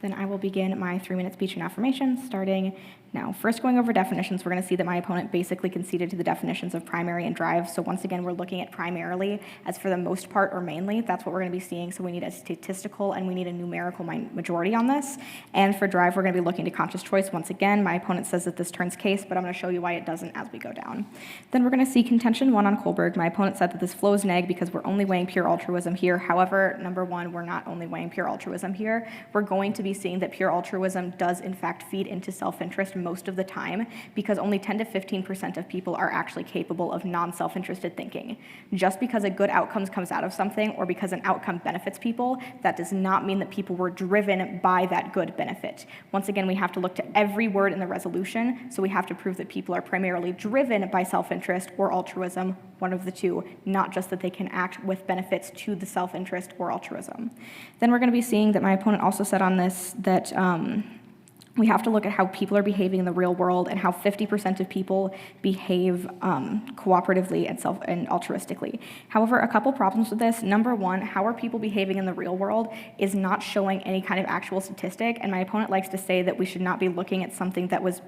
Then I will begin my 3-minute speech and affirmation, starting now. First, going over definitions, we're going to see that my opponent basically conceded to the definitions of primary and drive. So once again, we're looking at primarily as for the most part or mainly. That's what we're going to be seeing. So we need a statistical and we need a numerical majority on this. And for drive, we're going to be looking to conscious choice. Once again, my opponent says that this turns case, but I'm going to show you why it doesn't as we go down. Then we're going to see contention 1 on Kohlberg. My opponent said that this flows neg because we're only weighing pure altruism here. However, number one, we're not only weighing pure altruism here. We're going to be seeing that pure altruism does in fact feed into self-interest most of the time, because only 10 to 15% of people are actually capable of non-self-interested thinking. Just because a good outcome comes out of something or because an outcome benefits people, that does not mean that people were driven by that good benefit. Once again, we have to look to every word in the resolution, so we have to prove that people are primarily driven by self-interest or altruism, one of the two, not just that they can act with benefits to the self-interest or altruism. Then we're going to be seeing that my opponent also said on this that we have to look at how people are behaving in the real world and how 50% of people behave cooperatively and altruistically. However, a couple problems with this. Number one, how are people behaving in the real world is not showing any kind of actual statistic, and my opponent likes to say that we should not be looking at something that was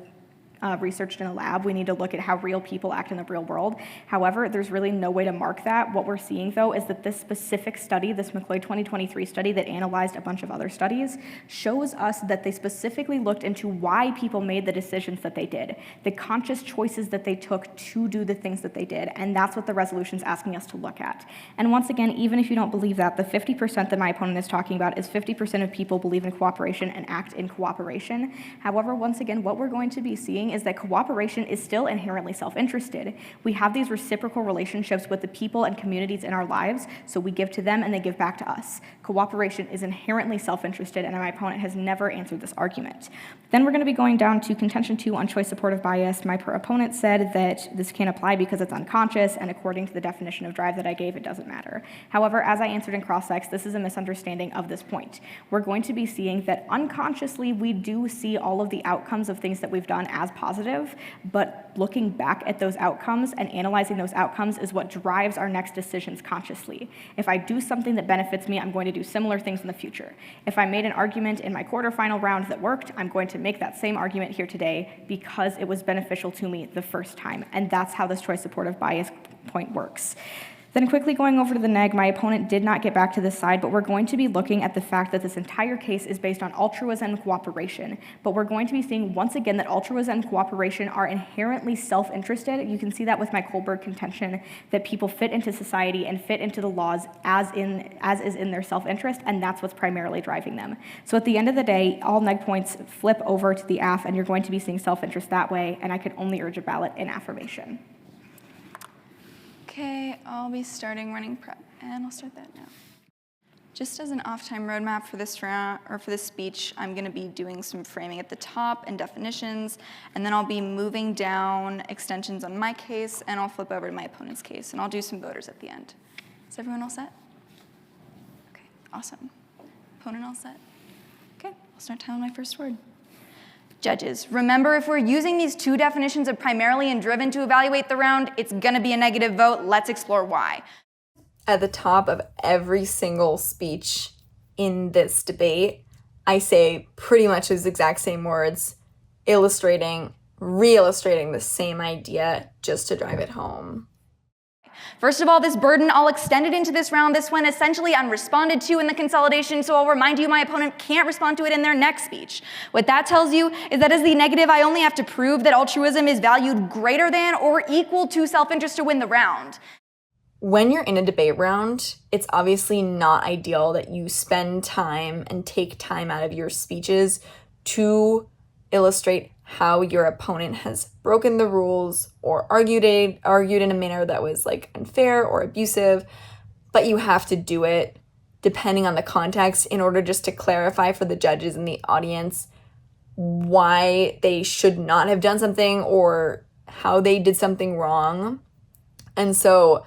researched in a lab. We need to look at how real people act in the real world. However, there's really no way to mark that. What we're seeing, though, is that this specific study, this McLeod 2023 study that analyzed a bunch of other studies, shows us that they specifically looked into why people made the decisions that they did, the conscious choices that they took to do the things that they did, and that's what the resolution's asking us to look at. And once again, even if you don't believe that, the 50% that my opponent is talking about is 50% of people believe in cooperation and act in cooperation. However, once again, what we're going to be seeing is that cooperation is still inherently self-interested. We have these reciprocal relationships with the people and communities in our lives, so we give to them and they give back to us. Cooperation is inherently self-interested, and my opponent has never answered this argument. Then we're going to be going down to contention 2 on choice supportive bias. My opponent said that this can't apply because it's unconscious, and according to the definition of drive that I gave, it doesn't matter. However, as I answered in cross-sex, this is a misunderstanding of this point. We're going to be seeing that unconsciously we do see all of the outcomes of things that we've done as positive, but looking back at those outcomes and analyzing those outcomes is what drives our next decisions consciously. If I do something that benefits me, I'm going to do similar things in the future. If I made an argument in my quarterfinal round that worked, I'm going to make that same argument here today because it was beneficial to me the first time, and that's how this choice supportive bias point works. Then quickly going over to the neg, my opponent did not get back to this side, but we're going to be looking at the fact that this entire case is based on altruism and cooperation. But we're going to be seeing once again that altruism and cooperation are inherently self-interested. You can see that with my Kohlberg contention that people fit into society and fit into the laws as is in their self-interest, and that's what's primarily driving them. So at the end of the day, all neg points flip over to the AF, and you're going to be seeing self-interest that way, and I could only urge a ballot in affirmation. Okay, I'll be starting running prep, and I'll start that now. Just as an off-time roadmap for this round, or for this speech, I'm gonna be doing some framing at the top and definitions, and then I'll be moving down extensions on my case, and I'll flip over to my opponent's case, and I'll do some voters at the end. Is everyone all set? Okay, awesome. Opponent all set? Okay, I'll start telling my first word. Judges, remember, if we're using these two definitions of primarily and driven to evaluate the round, it's gonna be a negative vote. Let's explore why. At the top of every single speech in this debate, I say pretty much those exact same words, re-illustrating the same idea just to drive it home. First of all, this burden, I'll extend it into this round. This went essentially unresponded to in the consolidation, so I'll remind you my opponent can't respond to it in their next speech. What that tells you is that as the negative, I only have to prove that altruism is valued greater than or equal to self-interest to win the round. When you're in a debate round, it's obviously not ideal that you spend time and take time out of your speeches to illustrate how your opponent has broken the rules or argued in a manner that was like unfair or abusive, but you have to do it depending on the context in order just to clarify for the judges and the audience why they should not have done something or how they did something wrong. And so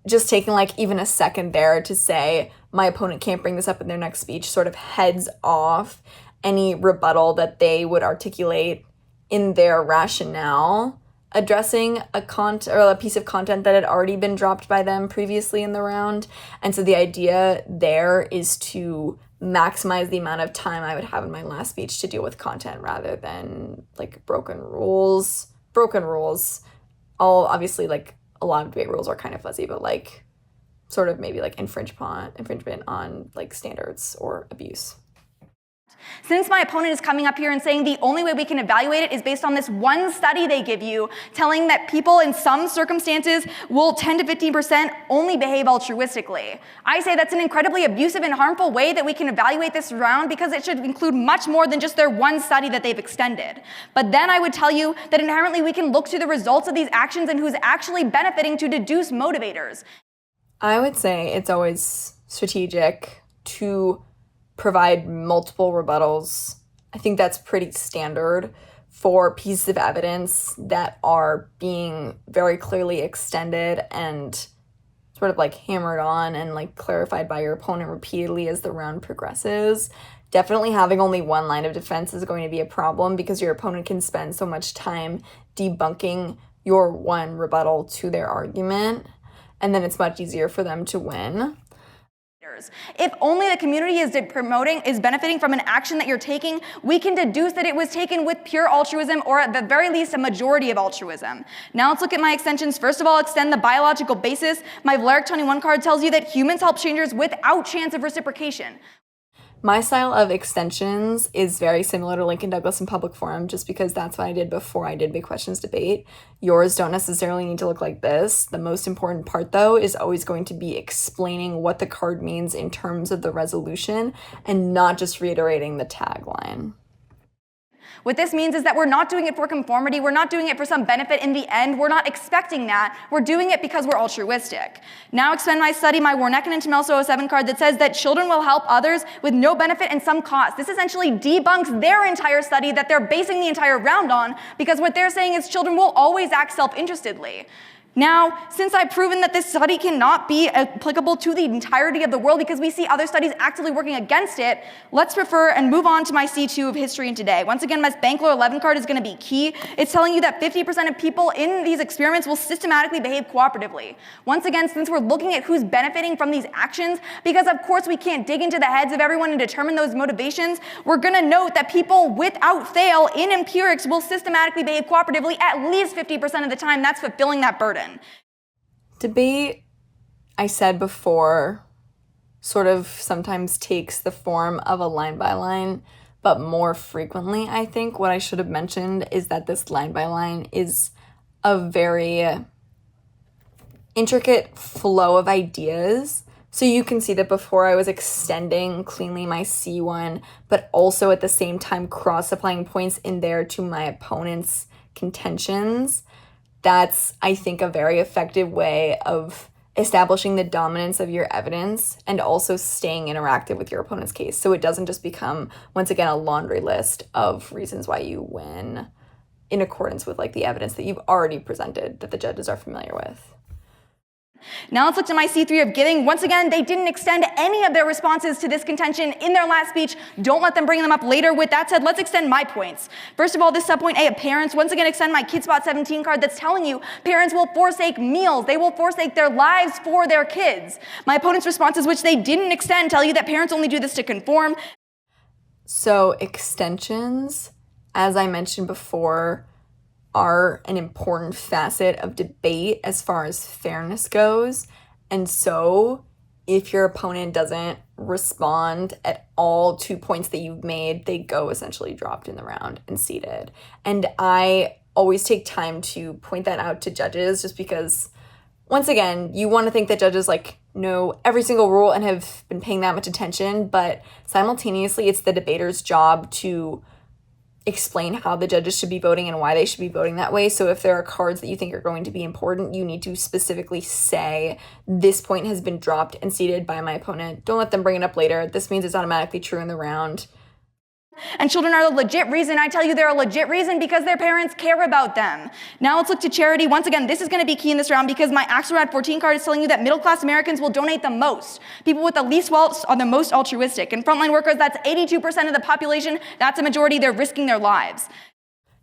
just taking like even a second there to say my opponent can't bring this up in their next speech sort of heads off any rebuttal that they would articulate in their rationale addressing a piece of content that had already been dropped by them previously in the round. And so the idea there is to maximize the amount of time I would have in my last speech to deal with content rather than like broken rules. All obviously like a lot of debate rules are kind of fuzzy, but like sort of maybe like infringement on like standards or abuse. Since my opponent is coming up here and saying the only way we can evaluate it is based on this one study they give you, telling that people in some circumstances will 10 to 15% only behave altruistically. I say that's an incredibly abusive and harmful way that we can evaluate this round because it should include much more than just their one study that they've extended. But then I would tell you that inherently we can look to the results of these actions and who's actually benefiting to deduce motivators. I would say it's always strategic to provide multiple rebuttals. I think that's pretty standard for pieces of evidence that are being very clearly extended and sort of like hammered on and like clarified by your opponent repeatedly as the round progresses. Definitely having only one line of defense is going to be a problem because your opponent can spend so much time debunking your one rebuttal to their argument, and then it's much easier for them to win. If only the community is benefiting from an action that you're taking, we can deduce that it was taken with pure altruism or at the very least a majority of altruism. Now let's look at my extensions. First of all, extend the biological basis. My Valeric 21 card tells you that humans help strangers without chance of reciprocation. My style of extensions is very similar to Lincoln Douglas in public forum just because that's what I did before I did Big Questions Debate. Yours don't necessarily need to look like this. The most important part, though, is always going to be explaining what the card means in terms of the resolution and not just reiterating the tagline. What this means is that we're not doing it for conformity, we're not doing it for some benefit in the end, we're not expecting that, we're doing it because we're altruistic. Now extend my study, my Warnecken and Temelso 07 card that says that children will help others with no benefit and some cost. This essentially debunks their entire study that they're basing the entire round on because what they're saying is children will always act self-interestedly. Now, since I've proven that this study cannot be applicable to the entirety of the world because we see other studies actively working against it, let's refer and move on to my C2 of history and today. Once again, my Bankler 11 card is going to be key. It's telling you that 50% of people in these experiments will systematically behave cooperatively. Once again, since we're looking at who's benefiting from these actions, because of course we can't dig into the heads of everyone and determine those motivations, we're going to note that people without fail in empirics will systematically behave cooperatively at least 50% of the time. That's fulfilling that burden. Debate, I said before, sort of sometimes takes the form of a line by line, but more frequently, I think what I should have mentioned is that this line by line is a very intricate flow of ideas. So you can see that before I was extending cleanly my C1, but also at the same time cross-applying points in there to my opponent's contentions. That's, I think, a very effective way of establishing the dominance of your evidence and also staying interactive with your opponent's case. So it doesn't just become, once again, a laundry list of reasons why you win in accordance with like the evidence that you've already presented that the judges are familiar with. Now let's look to my C3 of giving. Once again, they didn't extend any of their responses to this contention in their last speech. Don't let them bring them up later. With that said, let's extend my points. First of all, this subpoint A of parents, once again, extend my Kid Spot 17 card that's telling you parents will forsake meals. They will forsake their lives for their kids. My opponent's responses, which they didn't extend, tell you that parents only do this to conform. So extensions, as I mentioned before, are an important facet of debate as far as fairness goes. And so if your opponent doesn't respond at all to points that you've made, they go essentially dropped in the round and seated. And I always take time to point that out to judges just because, once again, you want to think that judges like know every single rule and have been paying that much attention, but simultaneously it's the debater's job to explain how the judges should be voting and why they should be voting that way. So if there are cards that you think are going to be important, you need to specifically say, this point has been dropped and seated by my opponent. Don't let them bring it up later. This means it's automatically true in the round. And children are the legit reason. I tell you they're a legit reason because their parents care about them. Now let's look to charity. Once again, this is going to be key in this round because my Axelrad 14 card is telling you that middle-class Americans will donate the most. People with the least wealth are the most altruistic. And frontline workers, that's 82% of the population. That's a majority. They're risking their lives.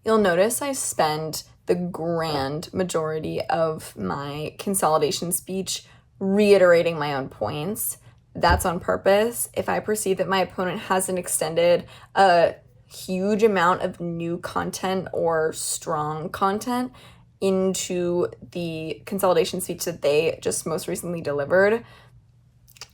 You'll notice I spend the grand majority of my consolidation speech reiterating my own points. That's on purpose. If I perceive that my opponent hasn't extended a huge amount of new content or strong content into the consolidation speech that they just most recently delivered,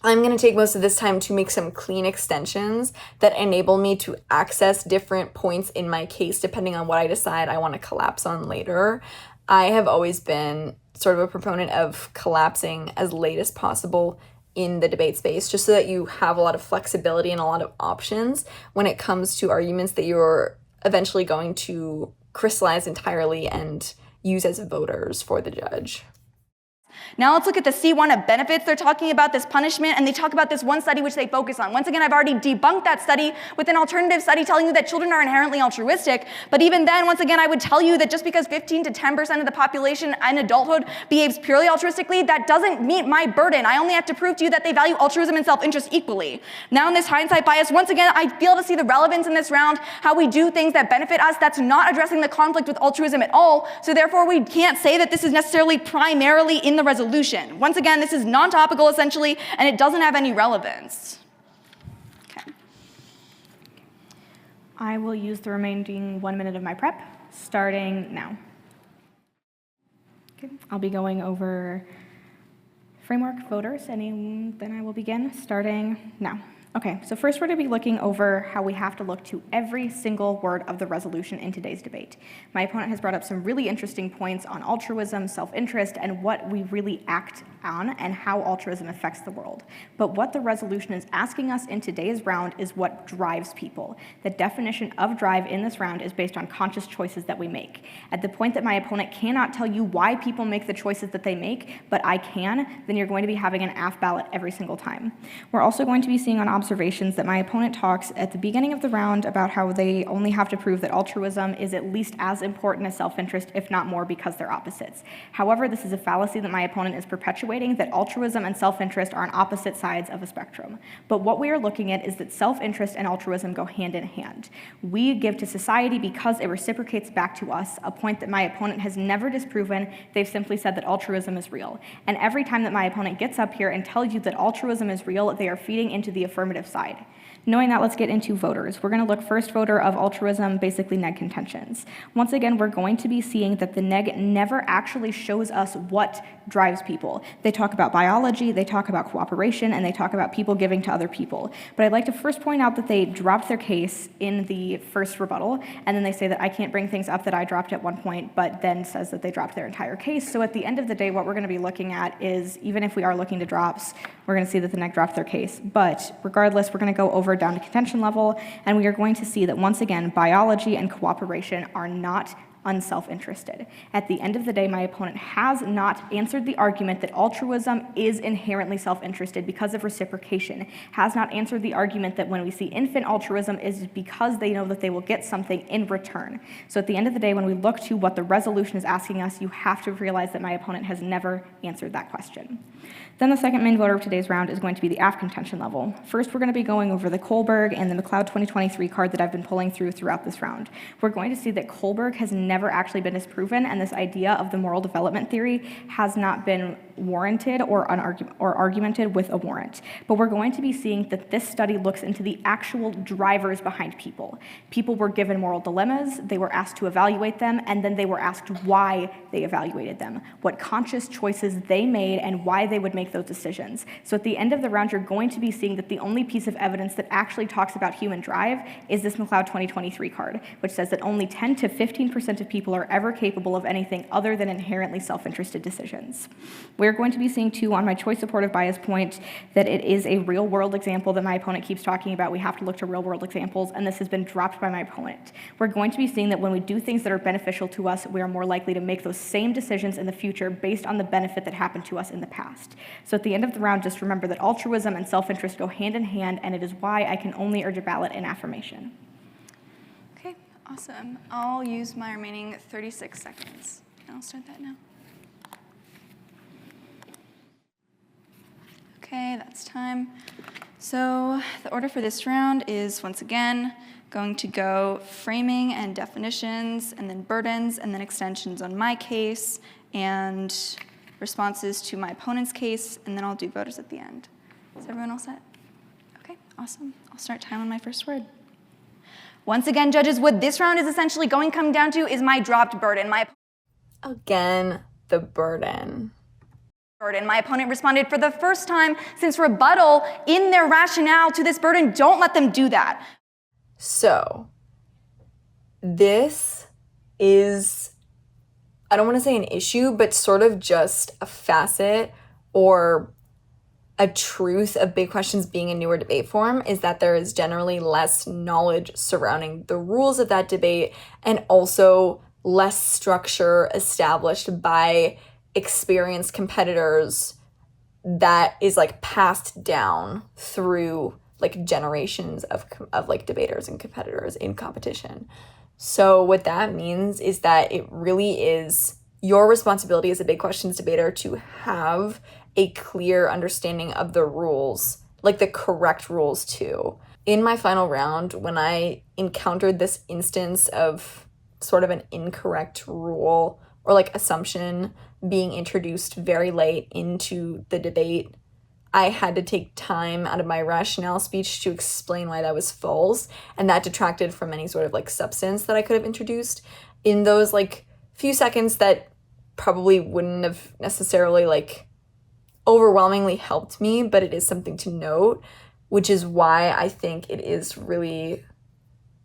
I'm going to take most of this time to make some clean extensions that enable me to access different points in my case depending on what I decide I want to collapse on later. I have always been sort of a proponent of collapsing as late as possible in the debate space, just so that you have a lot of flexibility and a lot of options when it comes to arguments that you're eventually going to crystallize entirely and use as voters for the judge. Now let's look at the C1 of benefits. They're talking about this punishment, and they talk about this one study which they focus on. Once again, I've already debunked that study with an alternative study telling you that children are inherently altruistic. But even then, once again, I would tell you that just because 15 to 10% of the population in adulthood behaves purely altruistically, that doesn't meet my burden. I only have to prove to you that they value altruism and self-interest equally. Now in this hindsight bias, once again, I fail to see the relevance in this round, how we do things that benefit us. That's not addressing the conflict with altruism at all. So therefore, we can't say that this is necessarily primarily in the resolution. Once again, this is non-topical essentially, and it doesn't have any relevance. Okay. I will use the remaining 1 minute of my prep, starting now. Okay. I'll be going over framework, voters, and then I will begin starting now. Okay, so first we're going to be looking over how we have to look to every single word of the resolution in today's debate. My opponent has brought up some really interesting points on altruism, self-interest, and what we really act on and how altruism affects the world. But what the resolution is asking us in today's round is what drives people. The definition of drive in this round is based on conscious choices that we make. At the point that my opponent cannot tell you why people make the choices that they make, but I can, then you're going to be having an AF ballot every single time. We're also going to be seeing on observations that my opponent talks at the beginning of the round about how they only have to prove that altruism is at least as important as self-interest, if not more, because they're opposites. However, this is a fallacy that my opponent is perpetuating, that altruism and self-interest are on opposite sides of a spectrum. But what we are looking at is that self-interest and altruism go hand in hand. We give to society because it reciprocates back to us, a point that my opponent has never disproven. They've simply said that altruism is real. And every time that my opponent gets up here and tells you that altruism is real, they are feeding into the affirmative side. Knowing that, let's get into voters. We're going to look first voter of altruism, basically neg contentions. Once again, we're going to be seeing that the neg never actually shows us what drives people. They talk about biology, they talk about cooperation, and they talk about people giving to other people. But I'd like to first point out that they dropped their case in the first rebuttal, and then they say that I can't bring things up that I dropped at one point, but then says that they dropped their entire case. So at the end of the day, what we're going to be looking at is, even if we are looking to drops, we're going to see that the neg dropped their case. But regardless, we're going to go over down to contention level, and we are going to see that once again, biology and cooperation are not unself-interested. At the end of the day, my opponent has not answered the argument that altruism is inherently self-interested because of reciprocation, has not answered the argument that when we see infant altruism is because they know that they will get something in return. So at the end of the day, when we look to what the resolution is asking us, you have to realize that my opponent has never answered that question. Then the second main voter of today's round is going to be the AF contention level. First, we're going to be going over the Kohlberg and the McLeod 2023 card that I've been pulling throughout this round. We're going to see that Kohlberg has never actually been disproven, and this idea of the moral development theory has not been warranted or argumented with a warrant. But we're going to be seeing that this study looks into the actual drivers behind people. People were given moral dilemmas, they were asked to evaluate them, and then they were asked why they evaluated them, what conscious choices they made, and why they would make those decisions. So at the end of the round, you're going to be seeing that the only piece of evidence that actually talks about human drive is this McLeod 2023 card, which says that only 10 to 15% of people are ever capable of anything other than inherently self-interested decisions. We're going to be seeing, too, on my choice supportive bias point, that it is a real-world example that my opponent keeps talking about. We have to look to real-world examples, and this has been dropped by my opponent. We're going to be seeing that when we do things that are beneficial to us, we are more likely to make those same decisions in the future based on the benefit that happened to us in the past. So at the end of the round, just remember that altruism and self-interest go hand in hand, and it is why I can only urge a ballot in affirmation. Okay, awesome. I'll use my remaining 36 seconds, and I'll start that now. Okay, that's time. So the order for this round is, once again, going to go framing and definitions, and then burdens, and then extensions on my case, and responses to my opponent's case, and then I'll do voters at the end. Is everyone all set? Okay, awesome. I'll start time on my first word. Once again, judges, what this round is essentially going to come down to is my dropped burden. Again, the burden. My opponent responded for the first time since rebuttal in their rationale to this burden. Don't let them do that. So, this is, I don't want to say an issue, but sort of just a facet or a truth of big questions being a newer debate form, is that there is generally less knowledge surrounding the rules of that debate, and also less structure established by experienced competitors that is like passed down through like generations of like debaters and competitors in competition. So what that means is that it really is your responsibility as a big questions debater to have a clear understanding of the rules, like the correct rules too. In my final round, when I encountered this instance of sort of an incorrect rule or like assumption being introduced very late into the debate, I had to take time out of my rationale speech to explain why that was false, and that detracted from any sort of like substance that I could have introduced in those like few seconds that probably wouldn't have necessarily like overwhelmingly helped me, but it is something to note, which is why I think it is really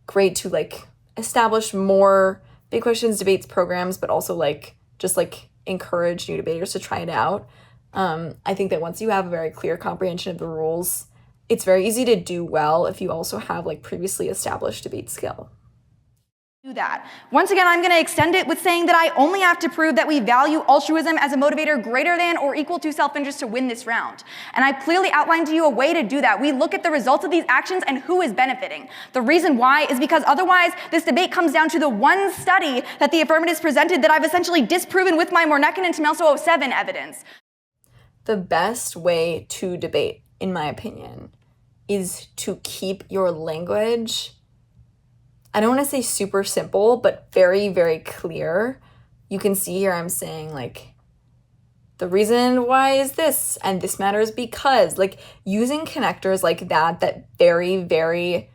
great to like establish more big questions debates programs, but also like just like encourage new debaters to try it out. I think that once you have a very clear comprehension of the rules, it's very easy to do well if you also have like previously established debate skill. Do that. Once again, I'm going to extend it with saying that I only have to prove that we value altruism as a motivator greater than or equal to self-interest to win this round. And I clearly outlined to you a way to do that. We look at the results of these actions and who is benefiting. The reason why is because otherwise this debate comes down to the one study that the affirmatives presented that I've essentially disproven with my Morneckin and Tomelso 07 evidence. The best way to debate, in my opinion, is to keep your language, I don't want to say super simple, but very, very clear. You can see here I'm saying like the reason why is this, and this matters because, like, using connectors like that very, very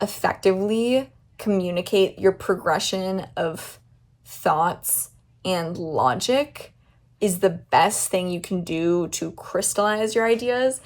effectively communicate your progression of thoughts and logic is the best thing you can do to crystallize your ideas.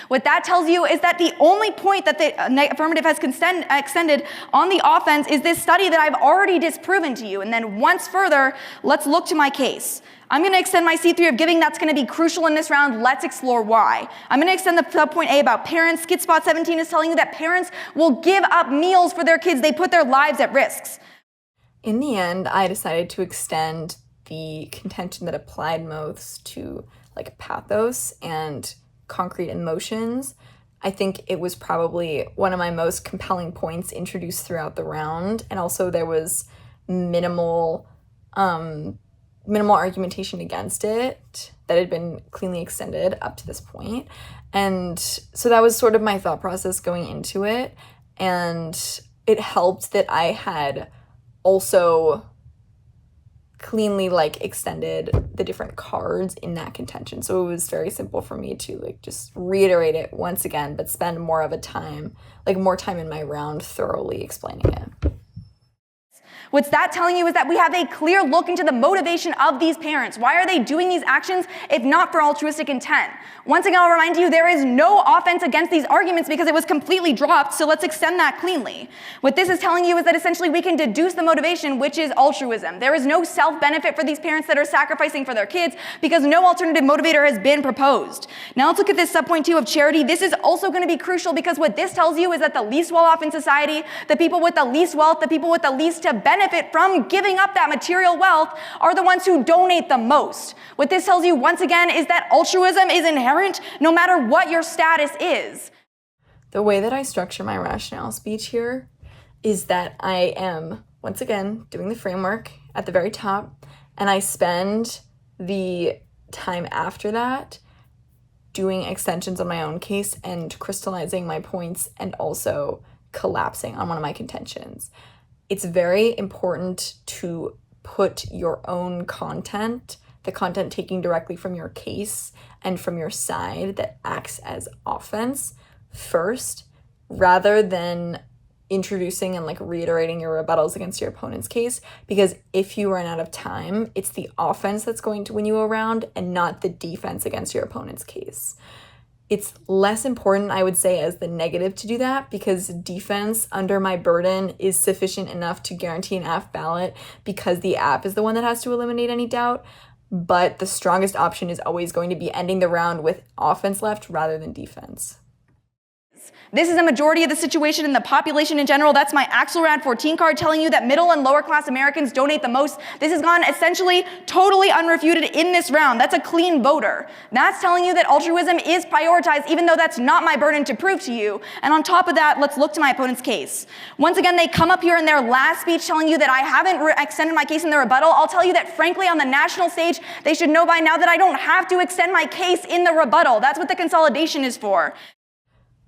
What that tells you is that the only point that the affirmative has extended on the offense is this study that I've already disproven to you. And then once further, let's look to my case. I'm going to extend my C3 of giving. That's going to be crucial in this round. Let's explore why. I'm going to extend the subpoint A about parents. Skid Spot 17 is telling you that parents will give up meals for their kids. They put their lives at risks. In the end, I decided to extend the contention that applied most to like pathos and concrete emotions. I think it was probably one of my most compelling points introduced throughout the round, and also there was minimal argumentation against it that had been cleanly extended up to this point. And so that was sort of my thought process going into it, and it helped that I had also cleanly like extended the different cards in that contention. So it was very simple for me to like just reiterate it once again, but spend more time in my round thoroughly explaining it. What's that telling you is that we have a clear look into the motivation of these parents. Why are they doing these actions if not for altruistic intent? Once again, I'll remind you, there is no offense against these arguments because it was completely dropped, so let's extend that cleanly. What this is telling you is that essentially we can deduce the motivation, which is altruism. There is no self-benefit for these parents that are sacrificing for their kids because no alternative motivator has been proposed. Now let's look at this subpoint 2 of charity. This is also going to be crucial because what this tells you is that the least well-off in society, the people with the least wealth, the people with the least to benefit from giving up that material wealth are the ones who donate the most. What this tells you once again is that altruism is inherent no matter what your status is. The way that I structure my rationale speech here is that I am, once again, doing the framework at the very top, and I spend the time after that doing extensions on my own case and crystallizing my points and also collapsing on one of my contentions. It's very important to put your own content, the content taking directly from your case and from your side that acts as offense first, rather than introducing and like reiterating your rebuttals against your opponent's case, because if you run out of time, it's the offense that's going to win you around and not the defense against your opponent's case. It's less important, I would say, as the negative to do that, because defense under my burden is sufficient enough to guarantee an app ballot because the app is the one that has to eliminate any doubt. But the strongest option is always going to be ending the round with offense left rather than defense. This is a majority of the situation in the population in general. That's my Axelrad 14 card telling you that middle and lower class Americans donate the most. This has gone essentially totally unrefuted in this round. That's a clean voter. That's telling you that altruism is prioritized, even though that's not my burden to prove to you. And on top of that, let's look to my opponent's case. Once again, they come up here in their last speech telling you that I haven't extended my case in the rebuttal. I'll tell you that, frankly, on the national stage, they should know by now that I don't have to extend my case in the rebuttal. That's what the consolidation is for.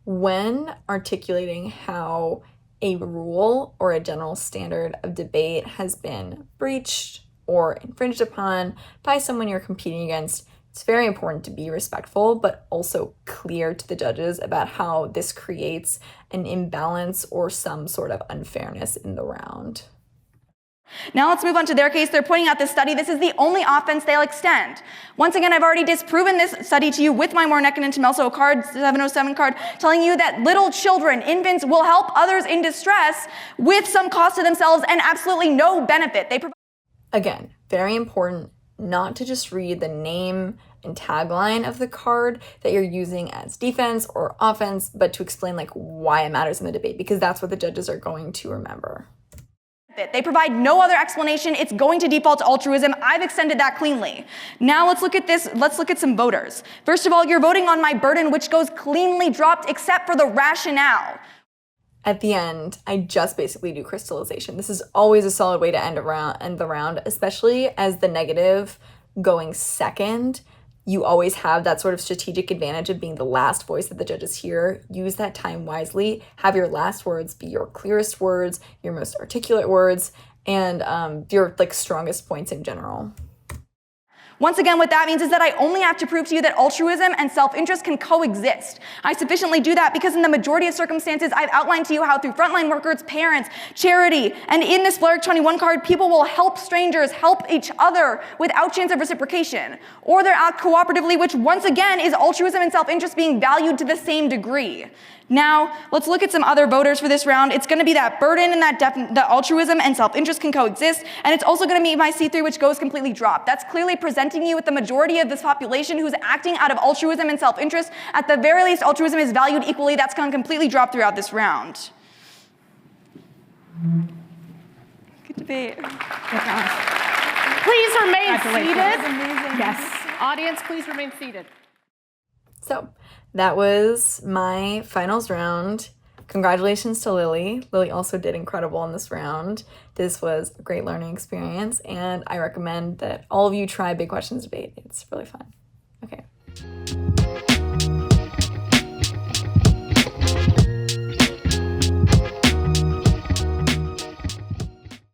When articulating how a rule or a general standard of debate has been breached or infringed upon by someone you're competing against, it's very important to be respectful, but also clear to the judges about how this creates an imbalance or some sort of unfairness in the round. Now let's move on to their case. They're pointing out this study. This is the only offense they'll extend. Once again, I've already disproven this study to you with my Warnecken and Tomelso card, 707 card, telling you that little children, infants, will help others in distress with some cost to themselves and absolutely no benefit. Again, very important not to just read the name and tagline of the card that you're using as defense or offense, but to explain like why it matters in the debate, because that's what the judges are going to remember. They provide no other explanation. It's going to default to altruism. I've extended that cleanly. Now let's look at this. Let's look at some voters. First of all, you're voting on my burden, which goes cleanly dropped except for the rationale. At the end, I just basically do crystallization. This is always a solid way to end the round, especially as the negative going second. You always have that sort of strategic advantage of being the last voice that the judges hear. Use that time wisely. Have your last words be your clearest words, your most articulate words, and your like strongest points in general. Once again, what that means is that I only have to prove to you that altruism and self-interest can coexist. I sufficiently do that because in the majority of circumstances, I've outlined to you how through frontline workers, parents, charity, and in this Blerick 21 card, people will help strangers, help each other without chance of reciprocation. Or they'll act cooperatively, which once again is altruism and self-interest being valued to the same degree. Now, let's look at some other voters for this round. It's going to be that burden and that altruism and self-interest can coexist, and it's also going to be my C3, which goes completely dropped. That's clearly presenting you with the majority of this population who's acting out of altruism and self-interest. At the very least, altruism is valued equally. That's going to completely drop throughout this round. Good debate. Please remain seated. Yes. Audience, please remain seated. So that was my finals round. Congratulations to Lily. Lily also did incredible in this round. This was a great learning experience, and I recommend that all of you try Big Questions Debate. It's really fun. Okay.